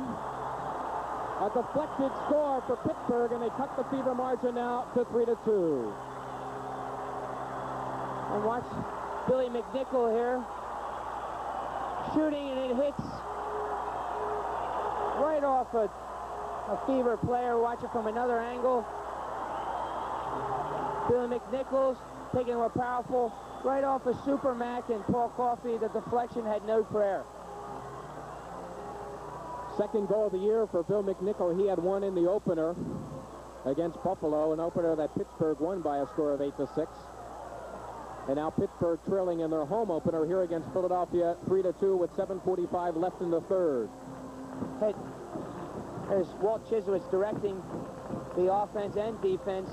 A deflected score for Pittsburgh, and they cut the Fever margin now to 3-2. And watch Billy McNichol here shooting, and it hits right off a Fever player. Watch it from another angle. Billy McNichols taking a powerful right off of Super Mac and Paul Coffey. The deflection had no prayer. Second goal of the year for Bill McNichol. He had one in the opener against Buffalo, an opener that Pittsburgh won by a score of 8-6. And now Pittsburgh trailing in their home opener here against Philadelphia 3-2 with 7:45 left in the third. Hey, there's Walt Chisowitz directing the offense and defense,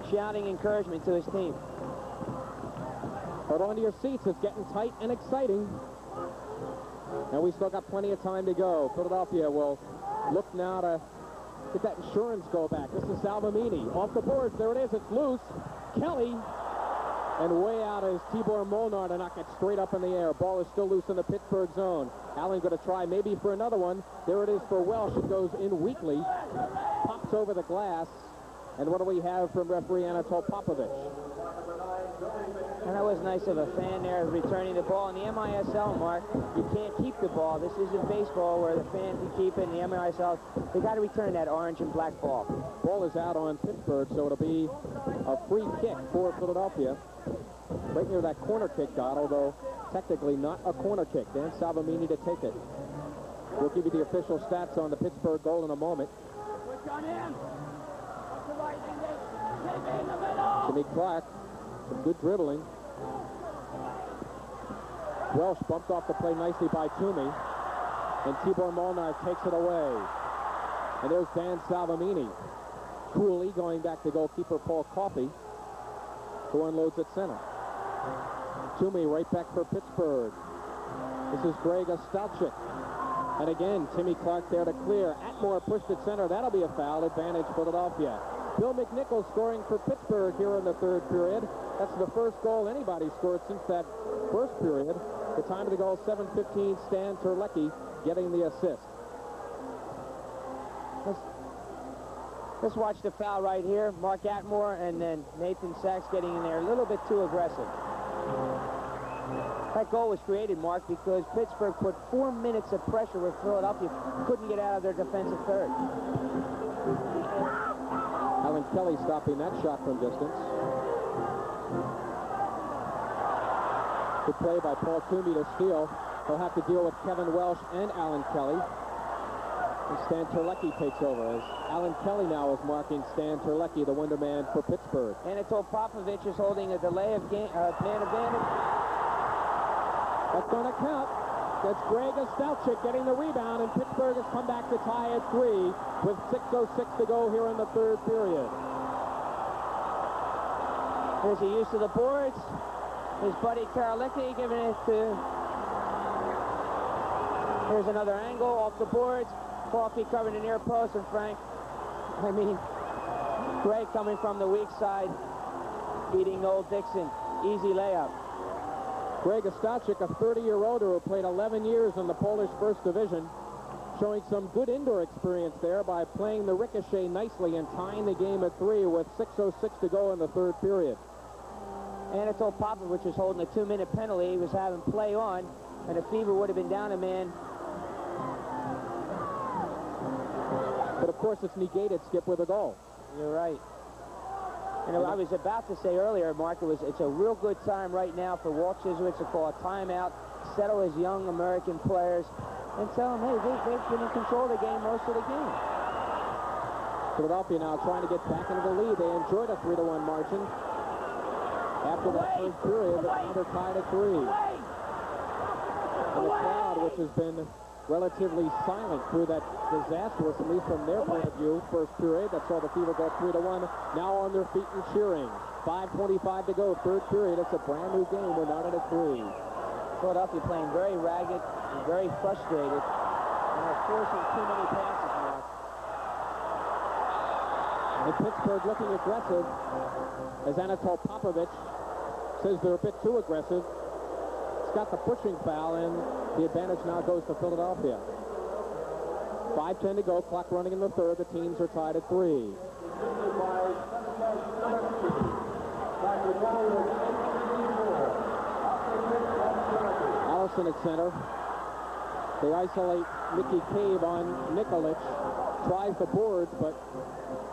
shouting encouragement to his team. Hold on to your seats. It's getting tight and exciting. And we still got plenty of time to go. Philadelphia will look now to get that insurance goal back. This is Salvamini. Off the boards. There it is. It's loose. Kelly. And way out is Tibor Molnar to knock it straight up in the air. Ball is still loose in the Pittsburgh zone. Allen going to try maybe for another one. There it is for Welsh. It goes in weakly. Pops over the glass. And what do we have from referee Anatol Popovich? And that was nice of a fan there returning the ball. In the MISL, Mark, you can't keep the ball. This isn't baseball where the fan can keep it. In the MISL, they got to return that orange and black ball. Ball is out on Pittsburgh, so it'll be a free kick for Philadelphia. Right near that corner kick dot, although technically not a corner kick. Dan Salvamini to take it. We'll give you the official stats on the Pittsburgh goal in a moment. Jimmy Clark, some good dribbling. Welsh bumped off the play nicely by Toomey. And Tibor Molnar takes it away. And there's Dan Salvamini. Cooley going back to goalkeeper Paul Coffey, who unloads at center. Toomey right back for Pittsburgh. This is Greg Ostalchik. And again, Timmy Clark there to clear. Atmore pushed at center. That'll be a foul. Advantage Philadelphia. Bill McNichol scoring for Pittsburgh here in the third period. That's the first goal anybody scored since that first period. The time of the goal, 7:15. Stan Terlecki getting the assist. Let's watch the foul right here. Mark Atmore and then Nathan Sachs getting in there a little bit too aggressive. That goal was created, Mark, because Pittsburgh put 4 minutes of pressure where Philadelphia couldn't get out of their defensive third. Alan Kelly stopping that shot from distance. Good play by Paul Toomey to steal. He'll have to deal with Kevin Welsh and Alan Kelly. And Stan Terlecki takes over as Alan Kelly now is marking Stan Terlecki, the Wonder Man for Pittsburgh. Anatol Popovich is holding a delay of man advantage. That's going to count. That's Greg Ostalchik getting the rebound, and Pittsburgh has come back to tie at 3 with 6:06 to go here in the third period. There's a use of the boards. His buddy Karolicki giving it to... Here's another angle off the boards. Coffey covered the near post, and Greg coming from the weak side, beating Noel Dixon. Easy layup. Greg Ostalchik, a 30-year-old who played 11 years in the Polish First Division, showing some good indoor experience there by playing the ricochet nicely and tying the game at 3 with 6:06 to go in the third period. Anatol Popovich was holding a 2-minute penalty. He was having play on, and if Fever would have been down a man. But of course, it's negated, Skip, with a goal. You're right. You know, I was about to say earlier, Mark, it's a real good time right now for Walt Chisowitz to call a timeout, settle his young American players, and tell them, hey, they've been in control of the game most of the game. Philadelphia now trying to get back into the lead. They enjoyed a 3-1 margin. After that first period, now they're tied at 3. And the crowd, which has been relatively silent through that disastrous, at least from their point of view, first period that saw the Fever go 3-1, now on their feet and cheering. 5:25 to go, third period. It's a brand new game. We're not at a 3. Philadelphia playing very ragged and very frustrated, and are forcing too many passes now. And Pittsburgh looking aggressive, as Anatol Popovich says they're a bit too aggressive. It's got the pushing foul, and the advantage now goes to Philadelphia. 5:10 to go, clock running in the third. The teams are tied at 3. Allison at center. They isolate Mickey Cave on Nikolic. tries the boards, but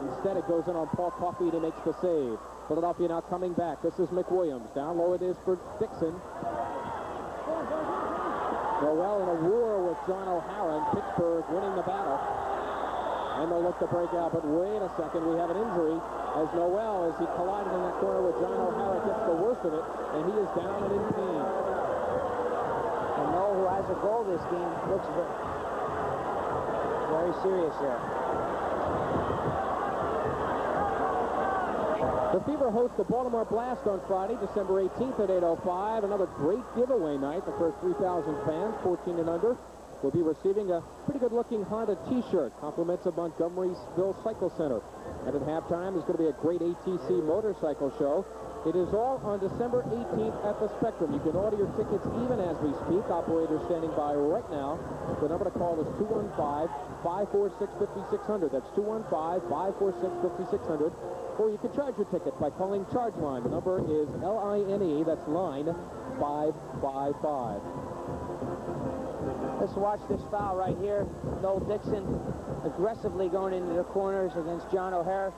instead it goes in on Paul Coffey to makes the save. Philadelphia now coming back. This is McWilliams. Down low it is for Dixon. Noel in a war with John O'Hara, and Pittsburgh winning the battle. And they'll look to break out, but wait a second, we have an injury as Noel, as he collided in that corner with John O'Hara, gets the worst of it, and he is down and in pain. And Noel, who has a goal this game, looks very serious there. The Fever host the Baltimore Blast on Friday, December 18th at 8:05. Another great giveaway night. The first 3,000 fans, 14 and under, will be receiving a pretty good-looking Honda T-shirt, compliments of Montgomeryville Cycle Center. And at halftime, there's going to be a great ATC motorcycle show. It is all on December 18th at the Spectrum. You can order your tickets even as we speak. Operators standing by right now. The number to call is 215-546-5600. That's 215-546-5600. Or you can charge your ticket by calling Charge Line. The number is LINE. That's line 555. Let's watch this foul right here. Noel Dixon aggressively going into the corners against John O'Hara.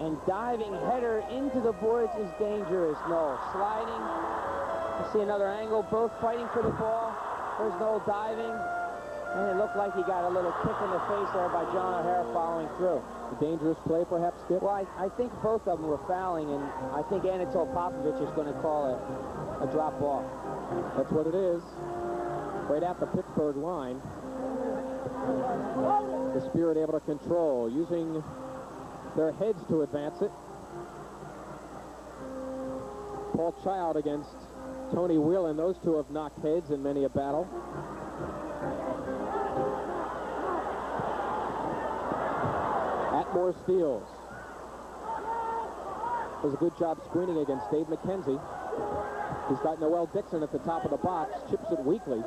And diving header into the boards is dangerous. Noel sliding. You see another angle, both fighting for the ball. There's Noel diving. And it looked like he got a little kick in the face there by John O'Hara following through. A dangerous play, perhaps, Skip? Well, I think both of them were fouling, and I think Anatol Popovich is going to call a drop ball. That's what it is. Right at the Pittsburgh line. The Spirit able to control, using their heads to advance it. Paul Child against Tony Whelan. Those two have knocked heads in many a battle. Atmore steals. Does a good job screening against Dave McKenzie. He's got Noel Dixon at the top of the box, chips it weakly.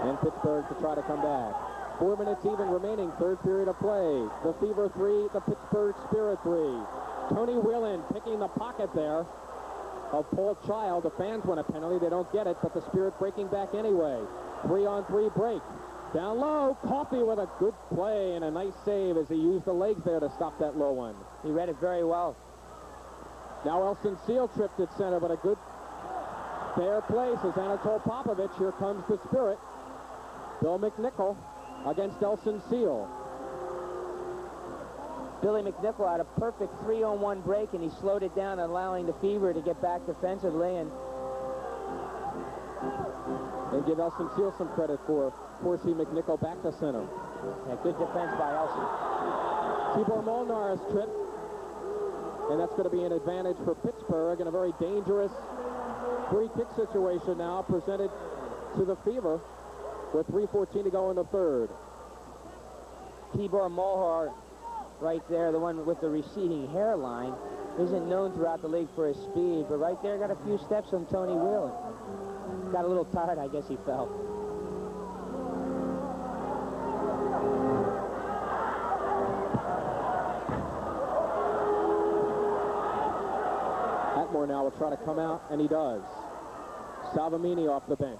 And Pittsburgh to try to come back. 4 minutes even remaining, third period of play. The Fever 3, the Pittsburgh Spirit 3. Tony Whelan picking the pocket there of Paul Child. The fans want a penalty, they don't get it, but the Spirit breaking back anyway. 3-on-3 break. Down low, Coffey with a good play and a nice save as he used the legs there to stop that low one. He read it very well. Now Elson Seal tripped at center, but a good fair play, says Anatol Popovich. Here comes the Spirit. Bill McNichol against Elson Seal. Billy McNichol had a perfect 3-on-1 break, and he slowed it down, allowing the Fever to get back defensively and give Elson Seal some credit for forcing McNichol back to center. Yeah, good defense by Elson. Tibor Molnar's trip, and that's going to be an advantage for Pittsburgh in a very dangerous free kick situation now presented to the Fever with 3:14 to go in the third. Tibor Molnar right there, the one with the receding hairline, isn't known throughout the league for his speed, but right there got a few steps on Tony Whelan. Got a little tired, I guess he felt. Atmore now will try to come out, and he does. Salvamini off the bench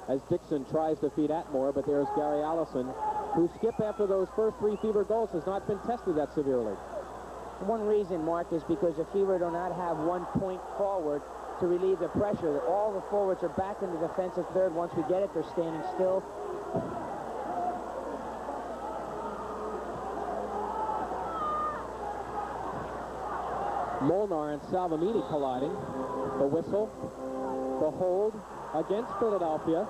as Dixon tries to feed Atmore, but there's Gary Allison, who, Skip, after those first 3 Fever goals, has not been tested that severely. One reason, Mark, is because the Fever do not have one point forward to relieve the pressure. All the forwards are back in the defensive third. Once we get it, they're standing still. Molnar and Salvamini colliding. The whistle, the hold against Philadelphia,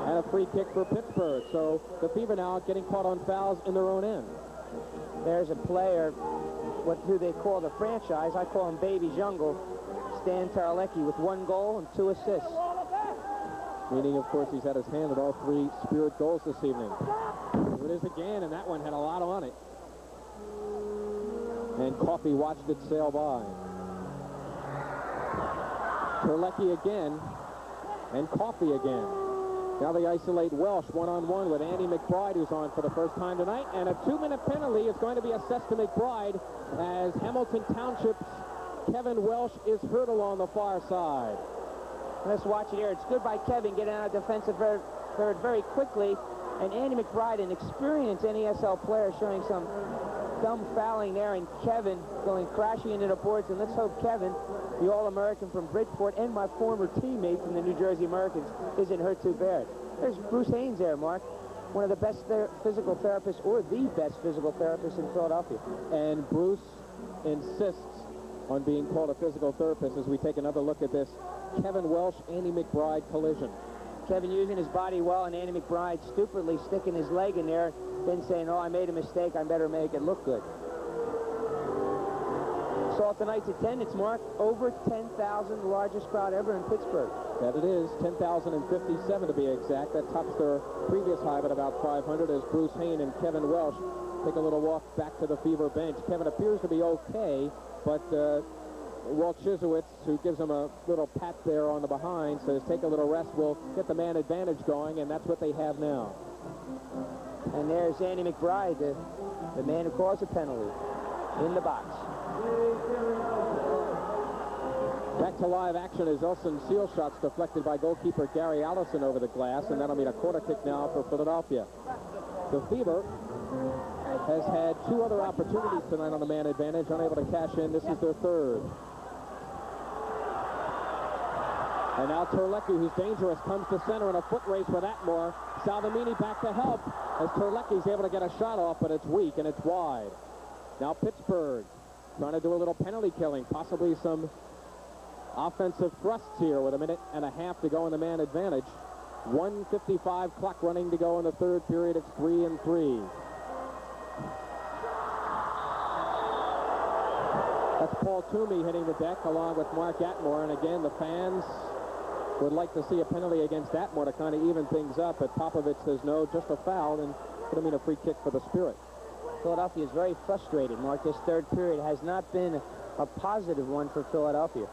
and a free kick for Pittsburgh. So the Fever now getting caught on fouls in their own end. There's a player, who they call the franchise. I call him Baby Jungle. Stan Tarlecki with 1 goal and 2 assists. Meaning, of course, he's had his hand at all 3 Spirit goals this evening. Here it is again, and that one had a lot on it. And Coffey watched it sail by. Tarlecki again, and Coffey again. Now they isolate Welsh one-on-one with Andy McBride, who's on for the first time tonight. And a 2-minute penalty is going to be assessed to McBride as Hamilton Township's Kevin Welsh is hurt along the far side. Let's watch it here. It's good by Kevin getting out of defensive third very quickly. And Andy McBride, an experienced NESL player, showing some dumb fouling there, and Kevin going crashing into the boards. And let's hope Kevin, the All-American from Bridgeport and my former teammate from the New Jersey Americans, isn't hurt too bad. There's Bruce Haynes there, Mark. One of the best physical therapists, or the best physical therapist in Philadelphia. And Bruce insists on being called a physical therapist as we take another look at this Kevin Welsh, Andy McBride collision. Kevin using his body well, and Andy McBride stupidly sticking his leg in there, then saying, oh, I made a mistake, I better make it look good. Saw tonight's attendance, Mark, over 10,000, the largest crowd ever in Pittsburgh. That it is, 10,057 to be exact. That tops their previous high at about 500 as Bruce Haynes and Kevin Welsh take a little walk back to the Fever bench. Kevin appears to be okay, but Walt Chisowitz, who gives him a little pat there on the behind, says take a little rest, we'll get the man advantage going, and that's what they have now. And there's Andy McBride, the man who caused a penalty, in the box. Back to live action as Elson Seal shots deflected by goalkeeper Gary Allison over the glass, and that'll mean a corner kick now for Philadelphia. The Fever has had two other opportunities tonight on the man advantage, unable to cash in. This is their third. And now Terlecki, who's dangerous, comes to center in a foot race with Atmore. Salvamini back to help as Terlecki's able to get a shot off, but it's weak and it's wide. Now Pittsburgh trying to do a little penalty killing, possibly some offensive thrusts here with a minute and a half to go in the man advantage. 1:55 clock running to go in the third period. It's 3-3. That's Paul Toomey hitting the deck along with Mark Atmore, and again the fans would like to see a penalty against Atmore to kind of even things up, but Popovich says no, just a foul, and it'll mean a free kick for the Spirit. Philadelphia is very frustrated, Mark. This third period has not been a positive one for Philadelphia.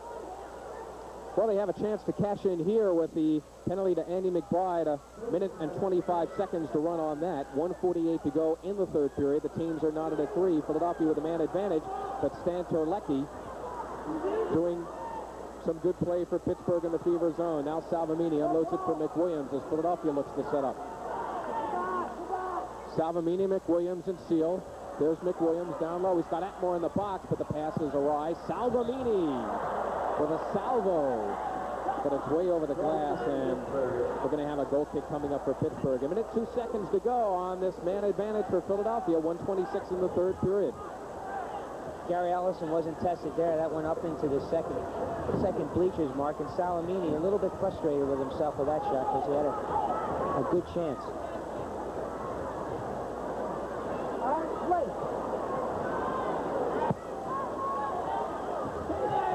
Well, they have a chance to cash in here with the penalty to Andy McBride. A minute and 25 seconds to run on that. 1:48 to go in the third period. The teams are knotted at 3. Philadelphia with a man advantage, but Stan Terlecki doing some good play for Pittsburgh in the Fever zone. Now Salvamini unloads it for McWilliams as Philadelphia looks to set up. Salvamini, McWilliams, and Seal. There's McWilliams down low. He's got Atmore in the box, but the pass is awry. Salvamini with a salvo, but it's way over the glass, and we're going to have a goal kick coming up for Pittsburgh. A minute, 2 seconds to go on this man advantage for Philadelphia. 1:26 in the third period. Gary Allison wasn't tested there. That went up into the second bleachers, Mark, and Salvamini a little bit frustrated with himself with that shot because he had a good chance.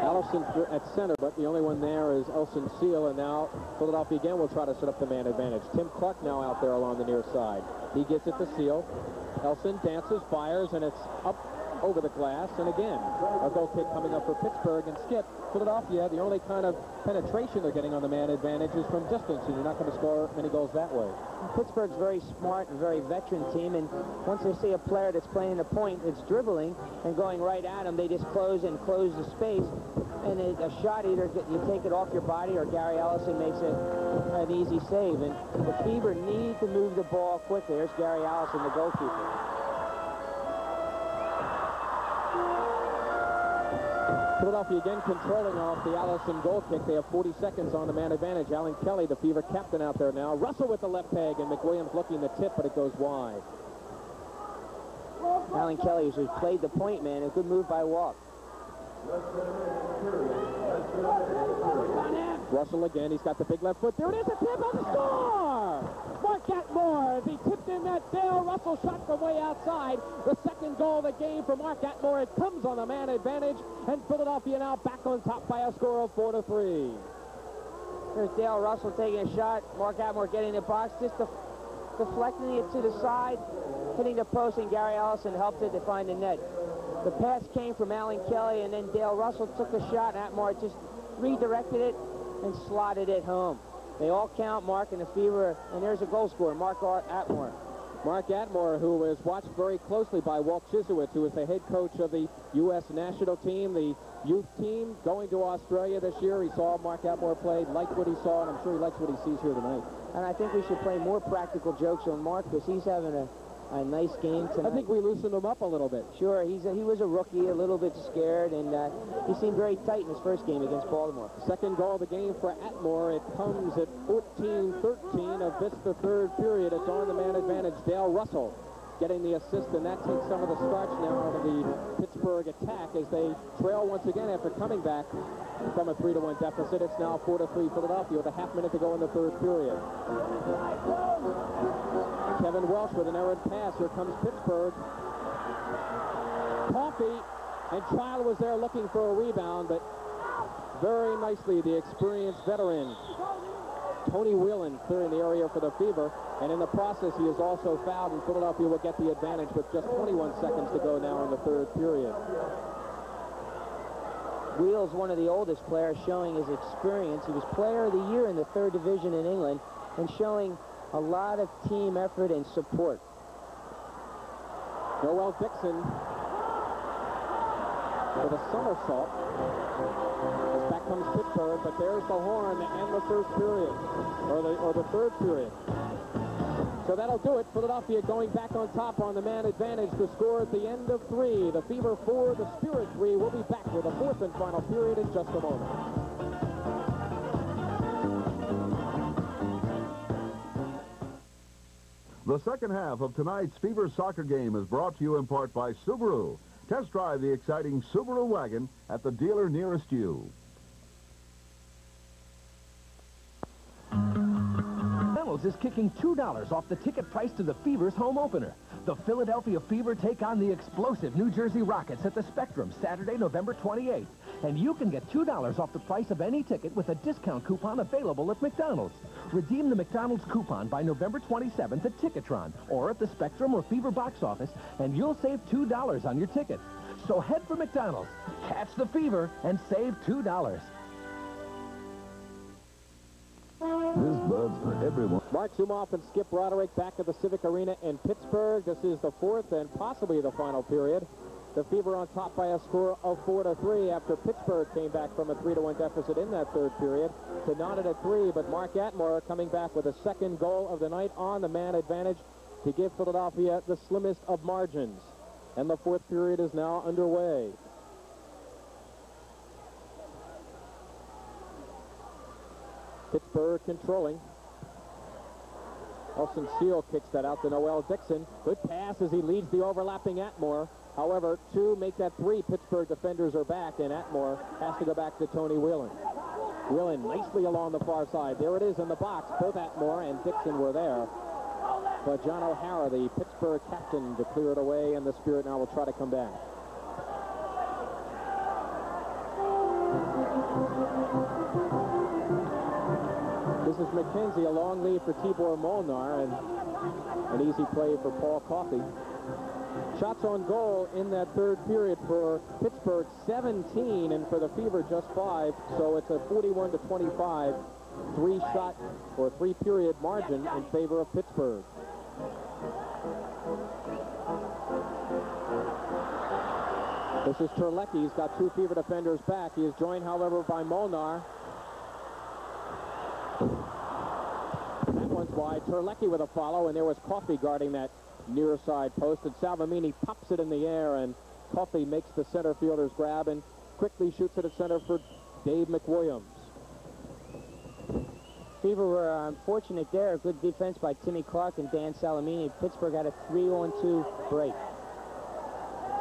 Allison at center, but the only one there is Elson Seal, and now Philadelphia again will try to set up the man advantage. Tim Clark now out there along the near side. He gets it to Seal. Elson dances, fires, and it's up over the glass, and again, a goal kick coming up for Pittsburgh. And Skip, Philadelphia, the only kind of penetration they're getting on the man advantage is from distance, and you're not going to score many goals that way. Pittsburgh's very smart and very veteran team, and once they see a player that's playing the point, it's dribbling and going right at him, they just close the space, and a shot, either you take it off your body or Gary Allison makes it an easy save. And the Fever need to move the ball quickly. There's Gary Allison, the goalkeeper. Philadelphia again controlling off the Allison goal kick. They have 40 seconds on the man advantage. Alan Kelly, the Fever captain, out there now. Russell with the left peg, and McWilliams looking the tip, but it goes wide. Alan Kelly, who's played the point man, a good move by Walt. Russell again, he's got the big left foot. There it is, a tip on the score! Mark Atmore as he tipped in that Dale Russell shot from way outside. The second goal of the game for Mark Atmore. It comes on the man advantage, and Philadelphia now back on top by a score of 4-3. There's Dale Russell taking a shot. Mark Atmore getting in the box, just deflecting it to the side, hitting the post, and Gary Allison helped it to find the net. The pass came from Alan Kelly, and then Dale Russell took a shot, and Atmore just redirected it and slotted it home. They all count, Mark, and the Fever, and there's a goal scorer, Mark Atmore. Mark Atmore, who was watched very closely by Walt Chisowitz, who was the head coach of the U.S. national team, the youth team, going to Australia this year. He saw Mark Atmore play, liked what he saw, and I'm sure he likes what he sees here tonight. And I think we should play more practical jokes on Mark because he's having a nice game tonight. I think we loosened him up a little bit. Sure, he was a rookie, a little bit scared, and he seemed very tight in his first game against Baltimore. Second goal of the game for Atmore. It comes at 14-13 of this, the third period. It's on the man advantage. Dale Russell getting the assist, and that takes some of the starch now out of the Pittsburgh attack as they trail once again after coming back from a 3-1 deficit. It's now 4-3 Philadelphia with a half minute to go in the third period. Kevin Welsh with an errant pass. Here comes Pittsburgh. Coffey and Child was there looking for a rebound, but very nicely the experienced veteran Tony Whelan clearing the area for the Fever, and in the process he is also fouled, and Philadelphia will get the advantage with just 21 seconds to go now in the third period. Wheel's one of the oldest players, showing his experience. He was player of the year in the third division in England and showing a lot of team effort and support. Noel Dixon with a somersault. As back comes Pittsburgh, but there's the horn to end the first period, or the third period. So that'll do it. Philadelphia going back on top on the man advantage. The score at the end of 3. The Fever 4, the Spirit 3. We'll be back with a fourth and final period in just a moment. The second half of tonight's Fever soccer game is brought to you in part by Subaru. Test drive the exciting Subaru wagon at the dealer nearest you. McDonald's is kicking $2 off the ticket price to the Fever's home opener. The Philadelphia Fever take on the explosive New Jersey Rockets at the Spectrum Saturday, November 28th. And you can get $2 off the price of any ticket with a discount coupon available at McDonald's. Redeem the McDonald's coupon by November 27th at Ticketron or at the Spectrum or Fever box office, and you'll save $2 on your ticket. So head for McDonald's, catch the Fever, and save $2. This Bud's for everyone. Mark Zumoff and Skip Roderick back at the Civic Arena in Pittsburgh. This is the fourth and possibly the final period. The Fever on top by a score of 4-3 after Pittsburgh came back from a 3-1 deficit in that third period to knot it at 3. But Mark Atmore coming back with a second goal of the night on the man advantage to give Philadelphia the slimmest of margins. And the fourth period is now underway. Pittsburgh controlling. Elson Seal kicks that out to Noel Dixon. Good pass as he leads the overlapping Atmore. However, to make that 3, Pittsburgh defenders are back, and Atmore has to go back to Tony Whelan. Whelan nicely along the far side. There it is in the box. Both Atmore and Dixon were there. But John O'Hara, the Pittsburgh captain, to clear it away, and the Spirit now will try to come back. This is McKenzie, a long lead for Tibor Molnar, and an easy play for Paul Coffey. Shots on goal in that third period for Pittsburgh, 17, and for the Fever, just 5. So it's a 41-25 3-shot or 3-period margin in favor of Pittsburgh. This is Terlecki. He's got 2 Fever defenders back. He is joined, however, by Molnar. That one's wide. Terlecki with a follow, and there was Coffey guarding that near side post, and Salvamini pops it in the air, and Coffey makes the center fielder's grab and quickly shoots it at center for Dave McWilliams. Fever were unfortunate there. Good defense by Timmy Clark and Dan Salamini. Pittsburgh had a 3-on-2 break.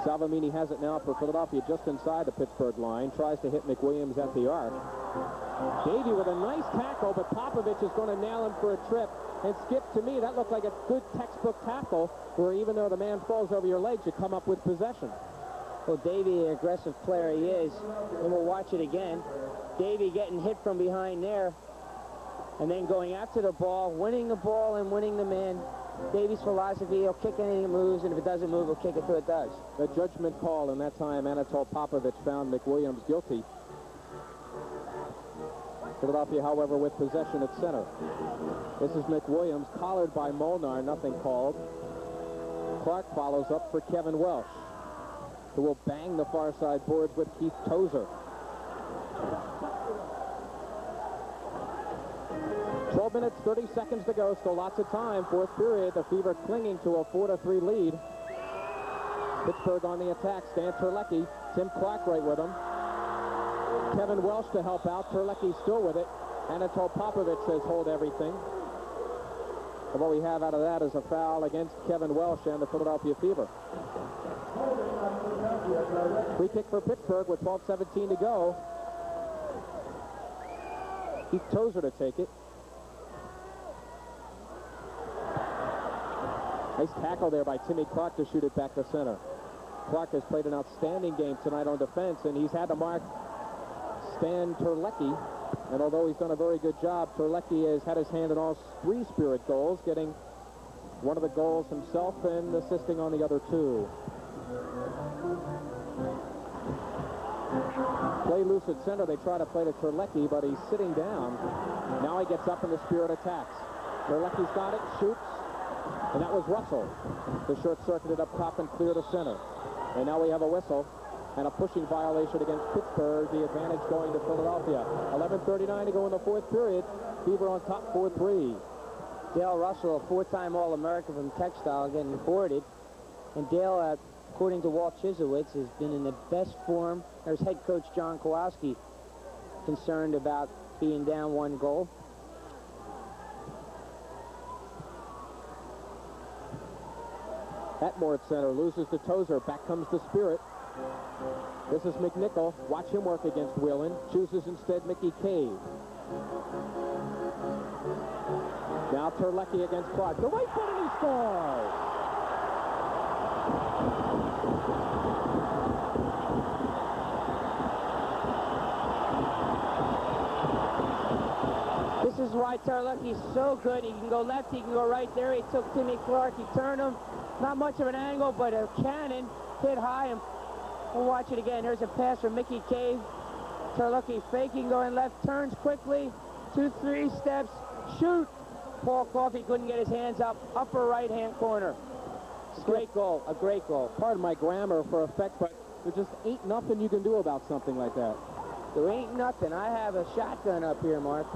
Salvamini has it now for Philadelphia just inside the Pittsburgh line. Tries to hit McWilliams at the arc. Davey with a nice tackle, but Popovich is going to nail him for a trip. And Skip, to me, that looked like a good textbook tackle, where even though the man falls over your legs, you come up with possession. Well, Davey, the aggressive player he is, and we'll watch it again. Davey getting hit from behind there, and then going after the ball, winning the ball and winning the man. Davey's philosophy, he'll kick anything that moves, and if it doesn't move, he'll kick it till it does. The judgment call, and that time Anatol Popovich found McWilliams guilty. Philadelphia, however, with possession at center. This is McWilliams, collared by Molnar, nothing called. Clark follows up for Kevin Welsh, who will bang the far side boards with Keith Tozer. 12 minutes, 30 seconds to go. Still lots of time. Fourth period. The Fever clinging to a 4-3 lead. Pittsburgh on the attack. Stan Terlecki. Tim Clark right with him. Kevin Welsh to help out. Terlecki still with it. Anatol Popovich says hold everything. And what we have out of that is a foul against Kevin Welsh and the Philadelphia Fever. Free kick for Pittsburgh with 12:17 to go. Keith Tozer to take it. Nice tackle there by Timmy Clark to shoot it back to center. Clark has played an outstanding game tonight on defense, and he's had to mark Stan Terlecki. And although he's done a very good job, Terlecki has had his hand in all 3 Spirit goals, getting one of the goals himself and assisting on the other 2. Play loose at center. They try to play to Terlecki, but he's sitting down. Now he gets up and the Spirit attacks. Terlecki's got it, shoots, and that was Russell. The short-circuited up top and clear to center. And now we have a whistle and a pushing violation against Pittsburgh. The advantage going to Philadelphia. 11:39 to go in the fourth period. Fever on top 4-3. Dale Russell, a 4-time All-American from Textile, getting boarded. And Dale, according to Walt Chislewitz, has been in the best form. There's head coach John Kowalski concerned about being down 1 goal. Atmore at center, loses to Tozer. Back comes the Spirit. This is McNichol. Watch him work against Whelan. Chooses instead Mickey Cave. Now Terlecki against Clark. The right foot, and he scores! This is why Terlecki's so good. He can go left, he can go right there. He took Timmy Clark, he turned him. Not much of an angle, but a cannon hit high. And we'll watch it again. There's a pass from Mickey Cave. Terlecki faking, going left, turns quickly. 2-3 steps, shoot. Paul Coffey couldn't get his hands up. Upper right-hand corner. Great goal, a great goal. Pardon my grammar for effect, but there just ain't nothing you can do about something like that. There ain't nothing. I have a shotgun up here, Mark.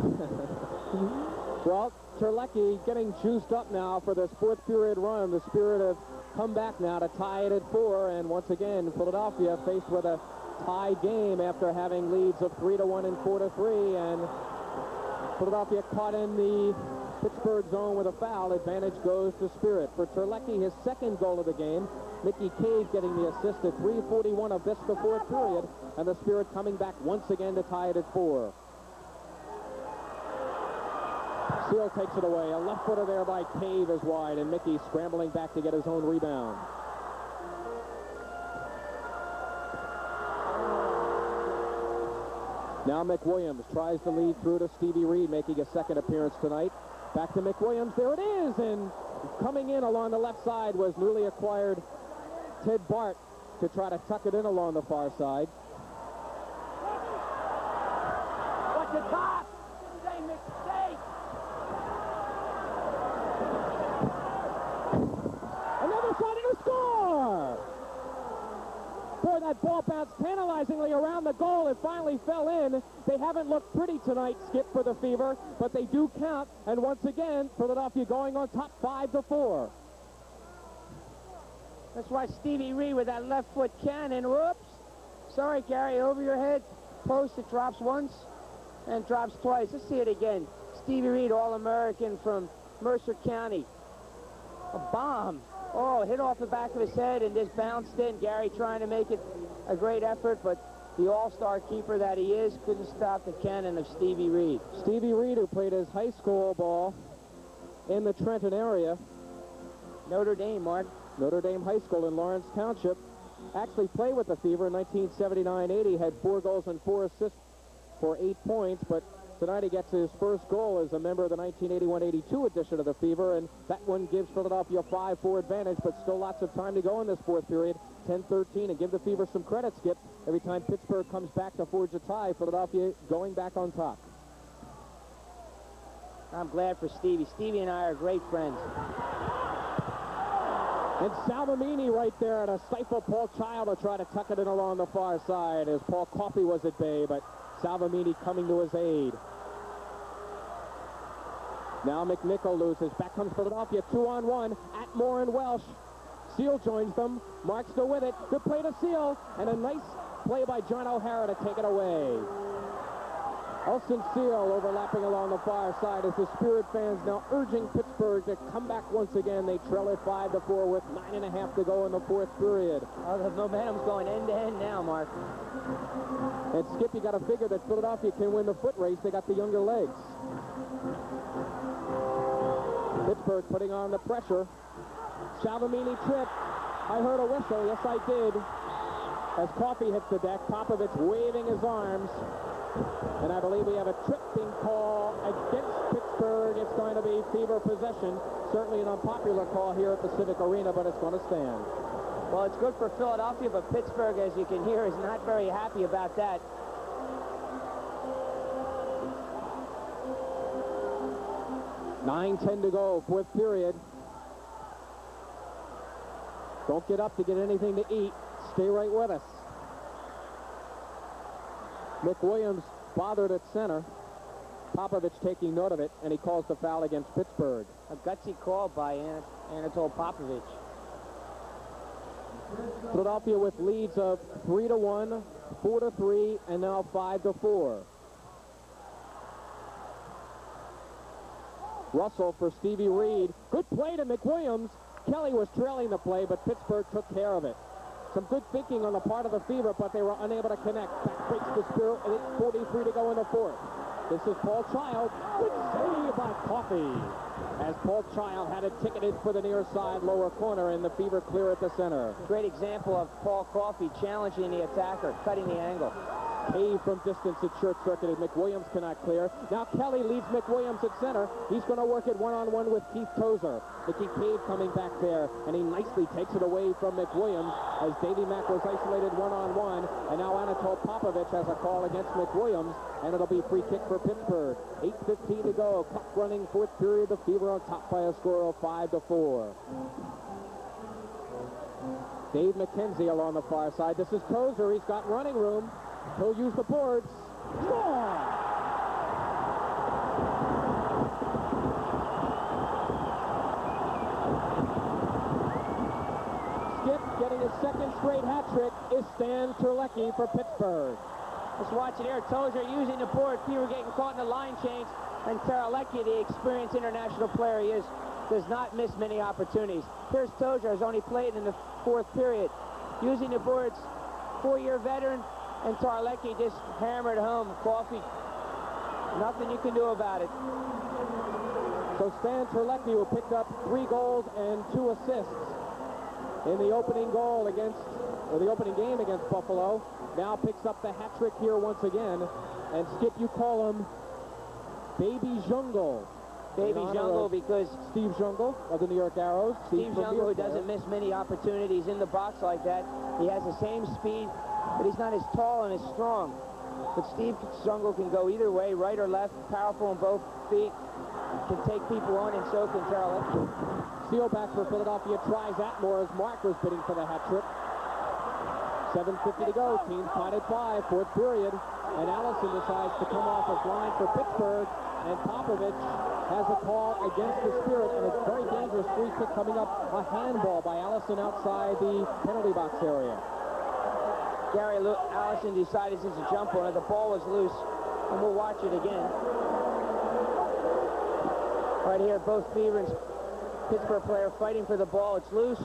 Well, Terlecki getting juiced up now for this fourth period run. The Spirit have come back now to tie it at 4, and once again, Philadelphia faced with a tie game after having leads of 3-1 and 4-3, and Philadelphia caught in the Pittsburgh zone with a foul. Advantage goes to Spirit. For Terlecki, his second goal of the game. Mickey Cave getting the assist at 3:41 of this, the fourth period, and the Spirit coming back once again to tie it at 4. Seal takes it away. A left footer there by Cave is wide, and Mickey scrambling back to get his own rebound. Now McWilliams tries to lead through to Stevie Reed, making a second appearance tonight. Back to McWilliams. There it is, and coming in along the left side was newly acquired Ted Bart to try to tuck it in along the far side. Watch the top! Same mistake! Another shot and a score! Boy, that ball bounced tantalizingly around the goal. It finally fell in. They haven't looked pretty tonight, Skip, for the Fever, but they do count. And once again, Philadelphia going on top 5-4. That's why Stevie Reed with that left foot cannon. Whoops. Sorry, Gary, over your head. Post, it drops once and drops twice. Let's see it again. Stevie Reed, All-American from Mercer County. A bomb. Oh, hit off the back of his head and just bounced in. Gary trying to make it a great effort, but the all-star keeper that he is couldn't stop the cannon of Stevie Reed. Stevie Reed, who played his high school ball in the Trenton area. Notre Dame, Mark. Notre Dame High School in Lawrence Township. Actually played with the Fever in 1979-80. Had 4 goals and 4 assists for 8 points, but tonight he gets his first goal as a member of the 1981-82 edition of the Fever, and that one gives Philadelphia a 5-4 advantage, but still lots of time to go in this fourth period. 10-13, and give the Fever some credit, Skip. Every time Pittsburgh comes back to forge a tie, Philadelphia going back on top. I'm glad for Stevie. Stevie and I are great friends. And Salvamini right there to stifle Paul Child to try to tuck it in along the far side as Paul Coffey was at bay, but Salvamini coming to his aid. Now McNichol loses. Back comes Philadelphia, 2-on-1. Atmore and Welsh. Seal joins them. Mark still with it. Good play to Seal. And a nice play by John O'Hara to take it away. Elson Seal overlapping along the far side as the Spirit fans now urging Pittsburgh to come back once again. They trail it 5-4 with 9.5 to go in the fourth period. Oh, the momentum's going end to end now, Mark. And Skip, you got to figure that Philadelphia can win the foot race. They got the younger legs. Pittsburgh putting on the pressure. Salvamini trip. I heard a whistle. Yes, I did. As Coffey hits the deck, Popovich waving his arms. And I believe we have a tripping call against Pittsburgh. It's going to be Fever possession. Certainly an unpopular call here at the Civic Arena, but it's going to stand. Well, it's good for Philadelphia, but Pittsburgh, as you can hear, is not very happy about that. $9:10 to go, fourth period. Don't get up to get anything to eat. Stay right with us. McWilliams bothered at center. Popovich taking note of it, and he calls the foul against Pittsburgh. A gutsy call by Anatol Popovich. Philadelphia with leads of 3-1, 4-3, and now 5-4. Russell for Stevie Reed. Good play to McWilliams. Kelly was trailing the play, but Pittsburgh took care of it. Some good thinking on the part of the Fever, but they were unable to connect. Back breaks the Spirit, and it's 43 to go in the fourth. This is Paul Child. Good save by Coffey. As Paul Child had it ticketed for the near side lower corner, and the Fever clear at the center. Great example of Paul Coffey challenging the attacker, cutting the angle. Cave from distance at short circuit, and McWilliams cannot clear. Now Kelly leads McWilliams at center. He's going to work it one-on-one with Keith Tozer. Mickey Cave coming back there, and he nicely takes it away from McWilliams as Davey Mack was isolated one-on-one, and now Anatol Popovich has a call against McWilliams, and it'll be free kick for Pittsburgh. 8:15 to go. Clock running, fourth period. The Fever on top by a score of 5-4. Dave McKenzie along the far side. This is Tozer. He's got running room. He'll use the boards. Score! Skip getting his second straight hat trick is Stan Terlecki for Pittsburgh. Let's watch it here. Tozer using the board. Fever getting caught in the line change. And Terlecki, the experienced international player he is, does not miss many opportunities. Here's Tozer, has only played in the fourth period. Using the boards, 4-year veteran. And Terlecki just hammered home. Coffey, nothing you can do about it. So Stan Terlecki, who picked up 3 goals and 2 assists in the opening goal against, or the opening game against Buffalo, now picks up the hat trick here once again. And Skip, you call him Baby Jungle. Baby Jungle because Steve Jungle of the New York Arrows. Steve Jungle, who doesn't miss many opportunities in the box like that. He has the same speed, but he's not as tall and as strong. But Steve Jungle can go either way, right or left, powerful on both feet, can take people on, and so can Terlecki. Seal back for Philadelphia, tries Atmore as Mark was bidding for the hat trick. 7:50 to go, teams tied at 5, fourth period, and Allison decides to come off his line for Pittsburgh, and Popovich has a call against the Spirit, and a very dangerous free kick coming up, a handball by Allison outside the penalty box area. Gary Allison decided just to jump on it. The ball was loose, and we'll watch it again. Right here, both Fever and Pittsburgh player fighting for the ball. It's loose.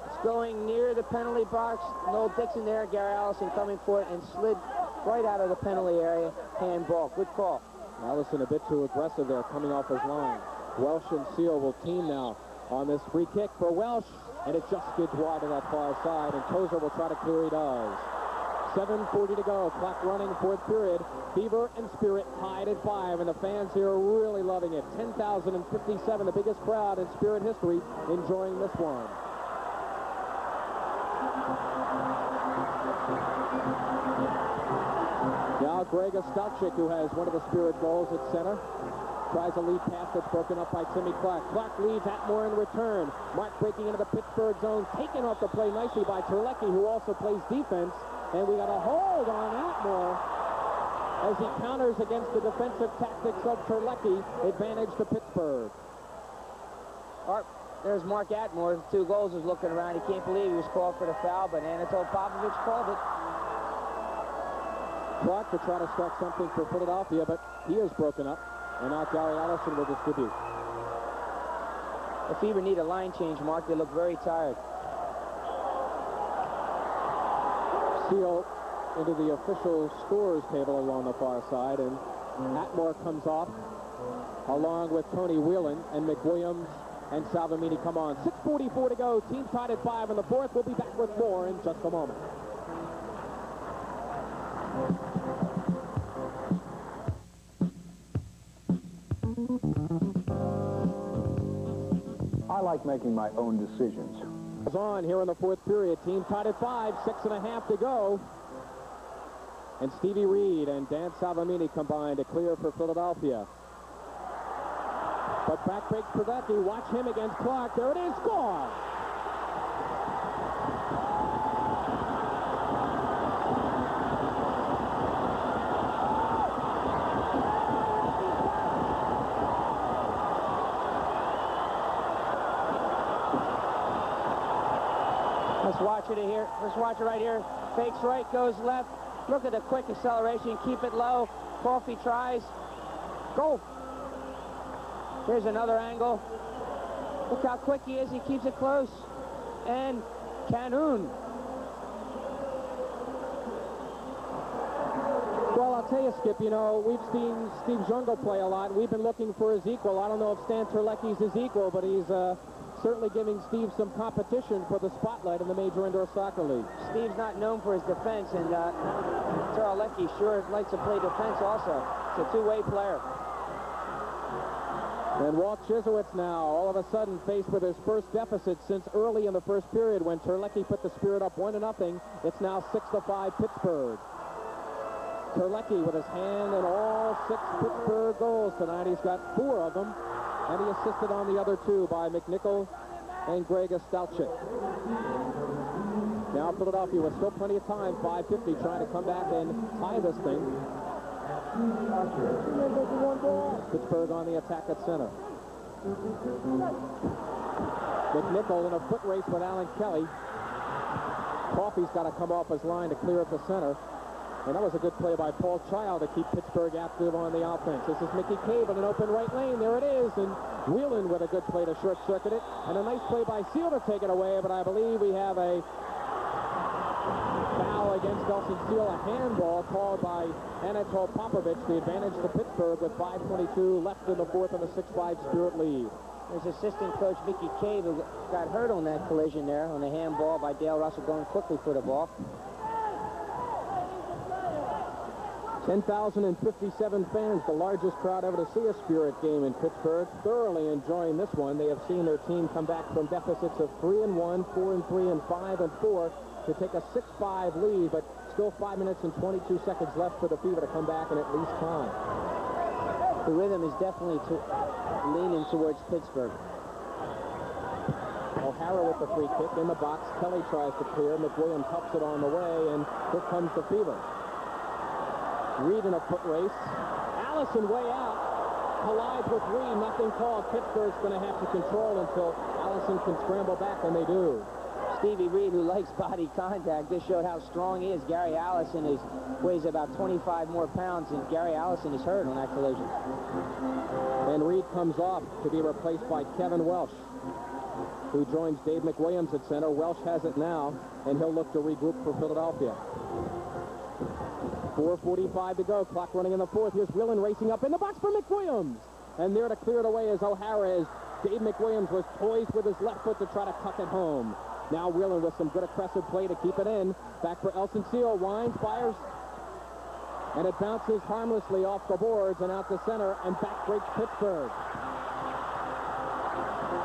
It's going near the penalty box. Noel Dixon there, Gary Allison coming for it, and slid right out of the penalty area. Handball. Good call. Allison a bit too aggressive there, coming off his line. Welsh and Seal will team now on this free kick for Welsh, and it just skids wide to that far side, and Tozer will try to clear. He does. 7:40 to go, clock running, fourth period. Fever and Spirit tied at 5, and the fans here are really loving it. 10,057, the biggest crowd in Spirit history, enjoying this one. Now Greg Ostalchik, who has one of the Spirit goals at center. Tries a lead pass that's broken up by Timmy Clark. Clark leads Atmore in return. Mark breaking into the Pittsburgh zone, taken off the play nicely by Terlecki, who also plays defense. And we got a hold on Atmore as he counters against the defensive tactics of Terlecki. Advantage to Pittsburgh. There's Mark Atmore, 2 goals, is looking around. He can't believe he was called for the foul, but Anatol Popovich called it. Clark to try to start something for Philadelphia, but he is broken up. And now Gary Allison will distribute. The Fever need a line change, Mark. They look very tired. Seal into the official scores table along the far side, and Atmore comes off along with Tony Whelan, and McWilliams and Salvamini come on. 6:44 to go. Team tied at 5 in the fourth. We'll be back with more in just a moment. I like making my own decisions. It's on here in the fourth period. Team tied at 5, 6.5 to go. And Stevie Reed and Dan Salvamini combined to clear for Philadelphia. But back breaks Predecki. Watch him against Clark. There it is. Score! Let's watch it here. Let's watch it right here. Fakes right, goes left. Look at the quick acceleration. Keep it low. Coffey tries. Go. Here's another angle. Look how quick he is. He keeps it close. And Canoon. Well, I'll tell you, Skip, you know, we've seen Steve Jungle play a lot. We've been looking for his equal. I don't know if Stan Terlecki's his equal, but he's certainly giving Steve some competition for the spotlight in the Major Indoor Soccer League. Steve's not known for his defense, and Terlecki sure likes to play defense also. It's a two-way player. And Walt Chislewicz now, all of a sudden, faced with his first deficit since early in the first period when Terlecki put the Spirit up 1-0. It's now 6-5 Pittsburgh. Terlecki with his hand in all 6 Pittsburgh goals tonight. He's got 4 of them, and he assisted on the other 2 by McNichol and Greg Ostalchik. Now Philadelphia with still plenty of time, 5:50, trying to come back and tie this thing. Pittsburgh on the attack at center. McNichol in a foot race with Alan Kelly. Coffey's got to come off his line to clear up the center. And that was a good play by Paul Child to keep Pittsburgh active on the offense. This is Mickey Cave in an open right lane. There it is. And Whelan with a good play to short-circuit it. And a nice play by Seal to take it away. But I believe we have a foul against Nelson Seal. A handball called by Anatol Popovich. The advantage to Pittsburgh with 5:22 left in the fourth and a 6-5 Spirit lead. There's assistant coach Mickey Cave who got hurt on that collision there on the handball by Dale Russell going quickly for the ball. 10,057 fans, the largest crowd ever to see a Spirit game in Pittsburgh. Thoroughly enjoying this one. They have seen their team come back from deficits of 3-1, 4-3, and 5-4 to take a 6-5 lead, but still 5 minutes and 22 seconds left for the Fever to come back and at least tie. The rhythm is definitely leaning towards Pittsburgh. O'Hara with the free kick in the box. Kelly tries to clear. McWilliams helps it on the way, and here comes the Fever. Reed in a foot race. Allison way out. Collides with Reed. Nothing called. Pittsburgh's going to have to control until Allison can scramble back, and they do. Stevie Reed, who likes body contact, this showed how strong he is. Gary Allison weighs about 25 more pounds, and Gary Allison is hurt on that collision. And Reed comes off to be replaced by Kevin Welsh, who joins Dave McWilliams at center. Welsh has it now, and he'll look to regroup for Philadelphia. 4:45 to go. Clock running in the fourth. Here's Whelan racing up in the box for McWilliams. And there to clear it away is O'Hara, as Dave McWilliams was poised with his left foot to try to tuck it home. Now Whelan with some good aggressive play to keep it in. Back for Elson Seal. Winds, fires. And it bounces harmlessly off the boards and out to center. And back breaks Pittsburgh.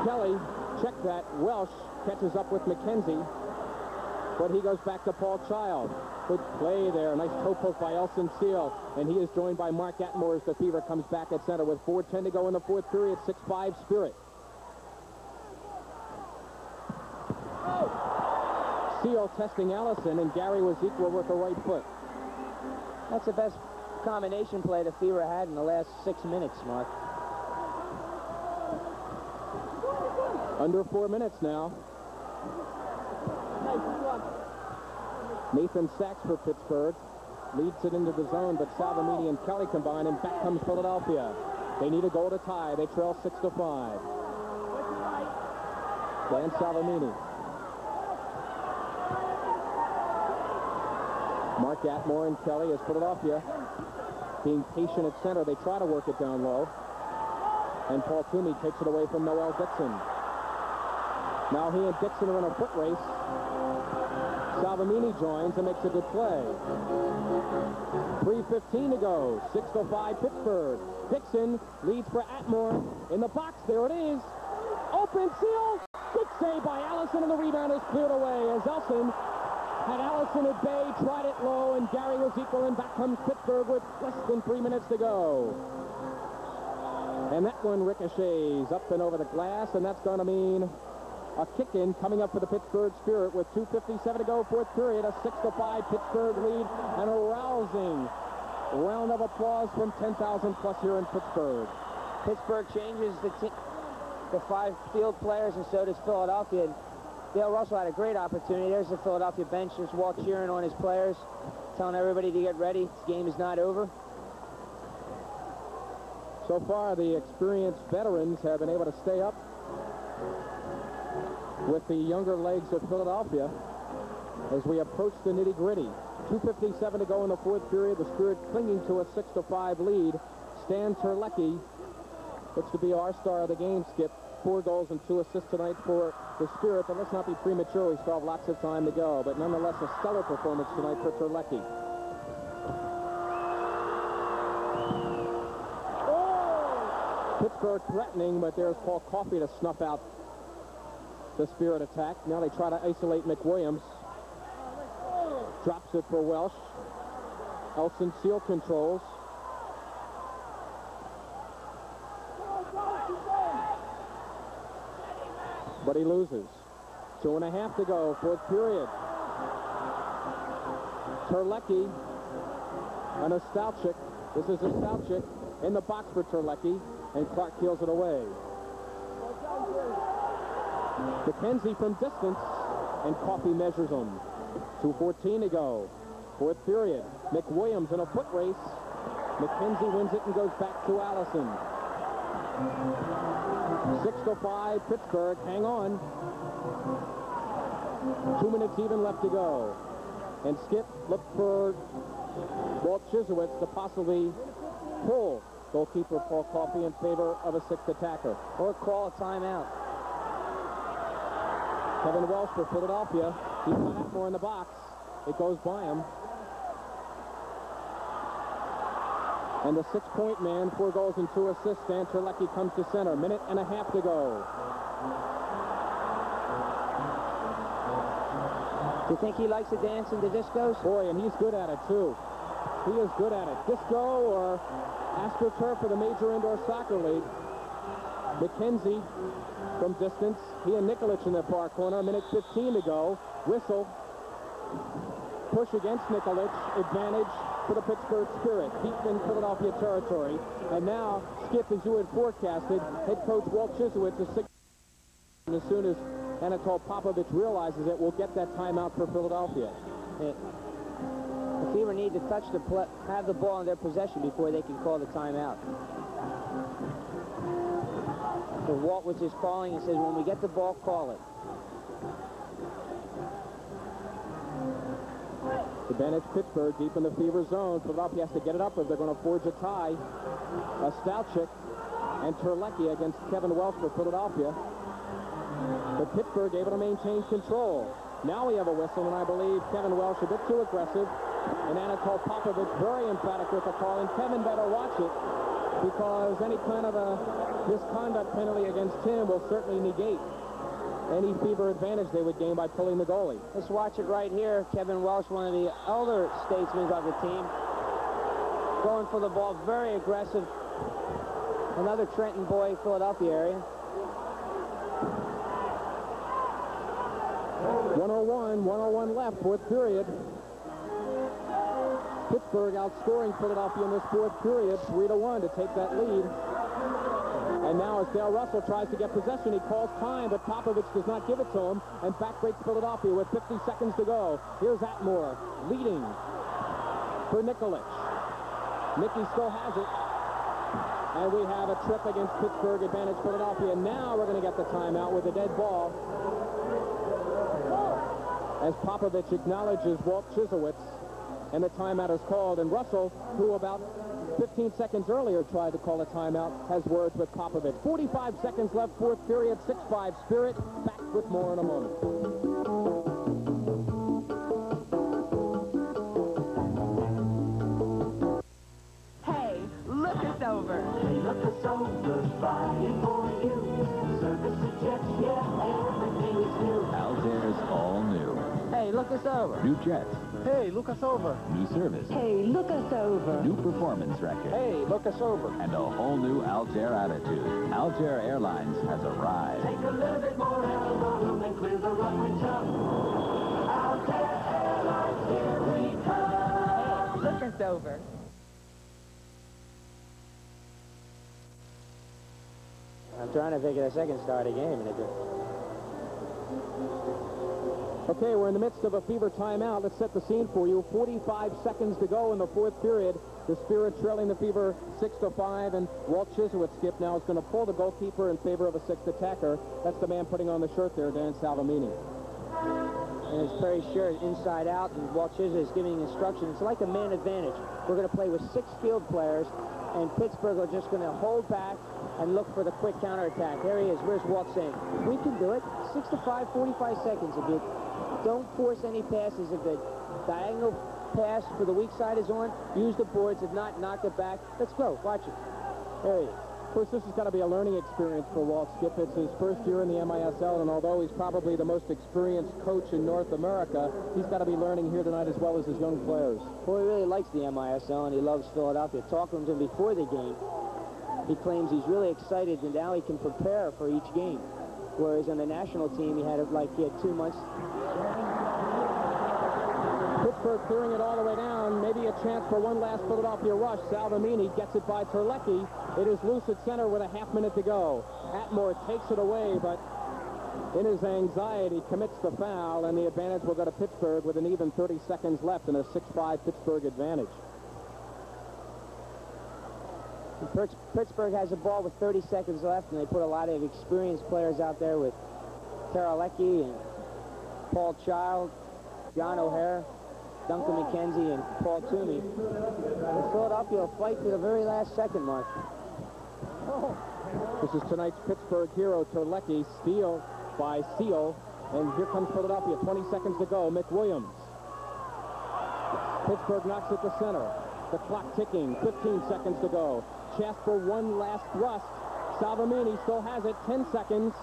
Kelly checked that. Welsh catches up with McKenzie. But he goes back to Paul Child. Good play there. Nice toe poke by Elson Seal. And he is joined by Mark Atmore as the Fever comes back at center with 4:10 to go in the fourth period. 6-5 Spirit. Seal testing Allison, and Gary was equal with the right foot. That's the best combination play the Fever had in the last 6 minutes, Mark. Under 4 minutes now. Nathan Sachs for Pittsburgh leads it into the zone, but Salvamini and Kelly combine, and back comes Philadelphia. They need a goal to tie. They trail 6-5. Dan Salvamini. Mark Atmore and Kelly as Philadelphia being patient at center. They try to work it down low. And Paul Toomey takes it away from Noel Dixon. Now he and Dixon are in a foot race. Salvamini joins and makes a good play. 3:15 to go. 6-5 Pittsburgh. Dixon leads for Atmore in the box. There it is. Open Seal. Good save by Allison, and the rebound is cleared away as Elson had Allison at bay, tried it low, and Gary was equal, and back comes Pittsburgh with less than 3 minutes to go. And that one ricochets up and over the glass, and that's going to mean a kick-in coming up for the Pittsburgh Spirit with 2:57 to go, fourth period, a 6-5 Pittsburgh lead, and a rousing round of applause from 10,000 plus here in Pittsburgh. Pittsburgh changes the 5 field players, and so does Philadelphia. And Dale Russell had a great opportunity. There's the Philadelphia bench, just Walt cheering on his players, telling everybody to get ready. This game is not over. So far, the experienced veterans have been able to stay up with the younger legs of Philadelphia as we approach the nitty-gritty. 2:57 to go in the fourth period. The Spirit clinging to a 6-5 lead. Stan Terlecki looks to be our star of the game, Skip. 4 goals and 2 assists tonight for the Spirit, but let's not be premature. We still have lots of time to go, but nonetheless a stellar performance tonight for Terlecki. Pittsburgh threatening, but there's Paul Coffey to snuff out the Spirit attack. Now they try to isolate McWilliams. Drops it for Welsh. Elson Seal controls. But he loses. 2.5 to go, fourth period. Terlecki and a Stalchik. This is a Stalchik in the box for Terlecki, and Clark keels it away. McKenzie from distance, and Coffey measures him. 2:14 to go, fourth period. McWilliams in a foot race. McKenzie wins it and goes back to Allison. 6-5 Pittsburgh. Hang on. 2 minutes even left to go. And Skip looked for Walt Chiszewicz to possibly pull goalkeeper Paul Coffey in favor of a 6th attacker. Or call a timeout. Kevin Welsh for Philadelphia. He's got Atmore in the box. It goes by him. And the 6-point man, 4 goals and 2 assists. Stan Terlecki comes to center. 1.5 to go. Do you think he likes to dance in the discos? Boy, and he's good at it, too. He is good at it. Disco or AstroTurf for the Major Indoor Soccer League. McKenzie from distance. He and Nikolic in the far corner. 1:15 to go. Whistle. Push against Nikolic. Advantage for the Pittsburgh Spirit, deep in Philadelphia territory. And now, Skip, as you had forecasted, head coach Walt Chiszewicz is as soon as Anatol Popovich realizes it, we'll get that timeout for Philadelphia. The Fever need to have the ball in their possession before they can call the timeout. So Walt was just calling and says, when we get the ball, call it. Advantage Pittsburgh deep in the Fever zone. Philadelphia has to get it up if they're going to forge a tie. A Stalchik and Terlecki against Kevin Welsh for Philadelphia. But Pittsburgh able to maintain control. Now we have a whistle, and I believe Kevin Welsh a bit too aggressive. And Anatol Popovich very emphatic with the call. And Kevin better watch it, because any kind of a misconduct penalty against him will certainly negate any Fever advantage they would gain by pulling the goalie. Let's watch it right here. Kevin Welsh, one of the elder statesmen of the team, going for the ball, very aggressive. Another Trenton boy, Philadelphia area. 101 left, fourth period. Pittsburgh outscoring Philadelphia in this fourth period, 3-1 to take that lead. And now as Dale Russell tries to get possession, he calls time, but Popovich does not give it to him, and backbreaks Philadelphia with 50 seconds to go. Here's Atmore leading for Nikolic. Nicky still has it. And we have a trip against Pittsburgh, advantage Philadelphia. Now we're going to get the timeout with a dead ball. As Popovich acknowledges Walt Chislewitz, and the timeout is called. And Russell, who about 15 seconds earlier tried to call a timeout, has words with Popovich. 45 seconds left, fourth period, 6-5 Spirit. Back with more in a moment. Hey, look us over. Hey, look us over, buying for you. Service and jets, yeah, everything is new. Altair's all new. Hey, look us over. New jets. Hey, look us over. New service. Hey, look us over. New performance record. Hey, look us over. And a whole new Altair attitude. Altair Airlines has arrived. Take a little bit more elbow room and clear the runway jump. Altair Airlines, here we come. Hey, look us over. I'm trying to think of a second start of game, and it just... Okay, we're in the midst of a Fever timeout. Let's set the scene for you. 45 seconds to go in the fourth period. The Spirit trailing the Fever 6-5, and Walt Chislewitz, Skip, now is going to pull the goalkeeper in favor of a sixth attacker. That's the man putting on the shirt there, Dan Salvemini. And it's Perry's shirt inside out, and Walt Chislewitz is giving instructions. It's like a man advantage. We're going to play with 6 field players, and Pittsburgh are just going to hold back and look for the quick counterattack. There he is. Where's Walt saying? We can do it. 6-5, 45 seconds. If you don't force any passes, if the diagonal pass for the weak side is on, use the boards. If not, knock it back. Let's go. Watch it. There he is. Of course, this has got to be a learning experience for Walt, Skip. It's his first year in the MISL, and although he's probably the most experienced coach in North America, he's got to be learning here tonight as well as his young players. Well, he really likes the MISL, and he loves Philadelphia. Talking to him before the game, he claims he's really excited, and now he can prepare for each game. Whereas on the national team, he had 2 months. Pittsburgh clearing it all the way down. Maybe a chance for one last Philadelphia rush. Salvemini gets it by Terlecki. It is loose at center with a half-minute to go. Atmore takes it away, but in his anxiety commits the foul, and the advantage will go to Pittsburgh with an even 30 seconds left and a 6-5 Pittsburgh advantage. Pittsburgh has a ball with 30 seconds left, and they put a lot of experienced players out there with Terlecki and Paul Child, John O'Hare, Duncan McKenzie, and Paul Toomey. And Philadelphia will fight to the very last second, Mark. This is tonight's Pittsburgh hero, Terlecki, steal by Seal. And here comes Philadelphia, 20 seconds to go. McWilliams. Pittsburgh knocks it to center. The clock ticking, 15 seconds to go. Chance for one last thrust. Salvemini still has it, 10 seconds.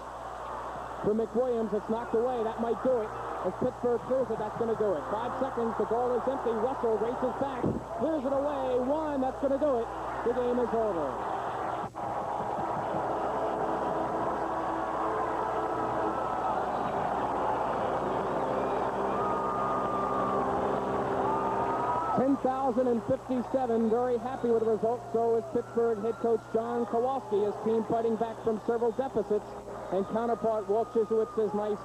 For McWilliams, it's knocked away. That might do it. As Pittsburgh clears it, that's going to do it. 5 seconds, the goal is empty. Russell races back, clears it away. 1, that's going to do it. The game is over. $10,057, very happy with the result. So is Pittsburgh head coach John Kowalski, his team fighting back from several deficits. And counterpart Walt Chislewitz says nice.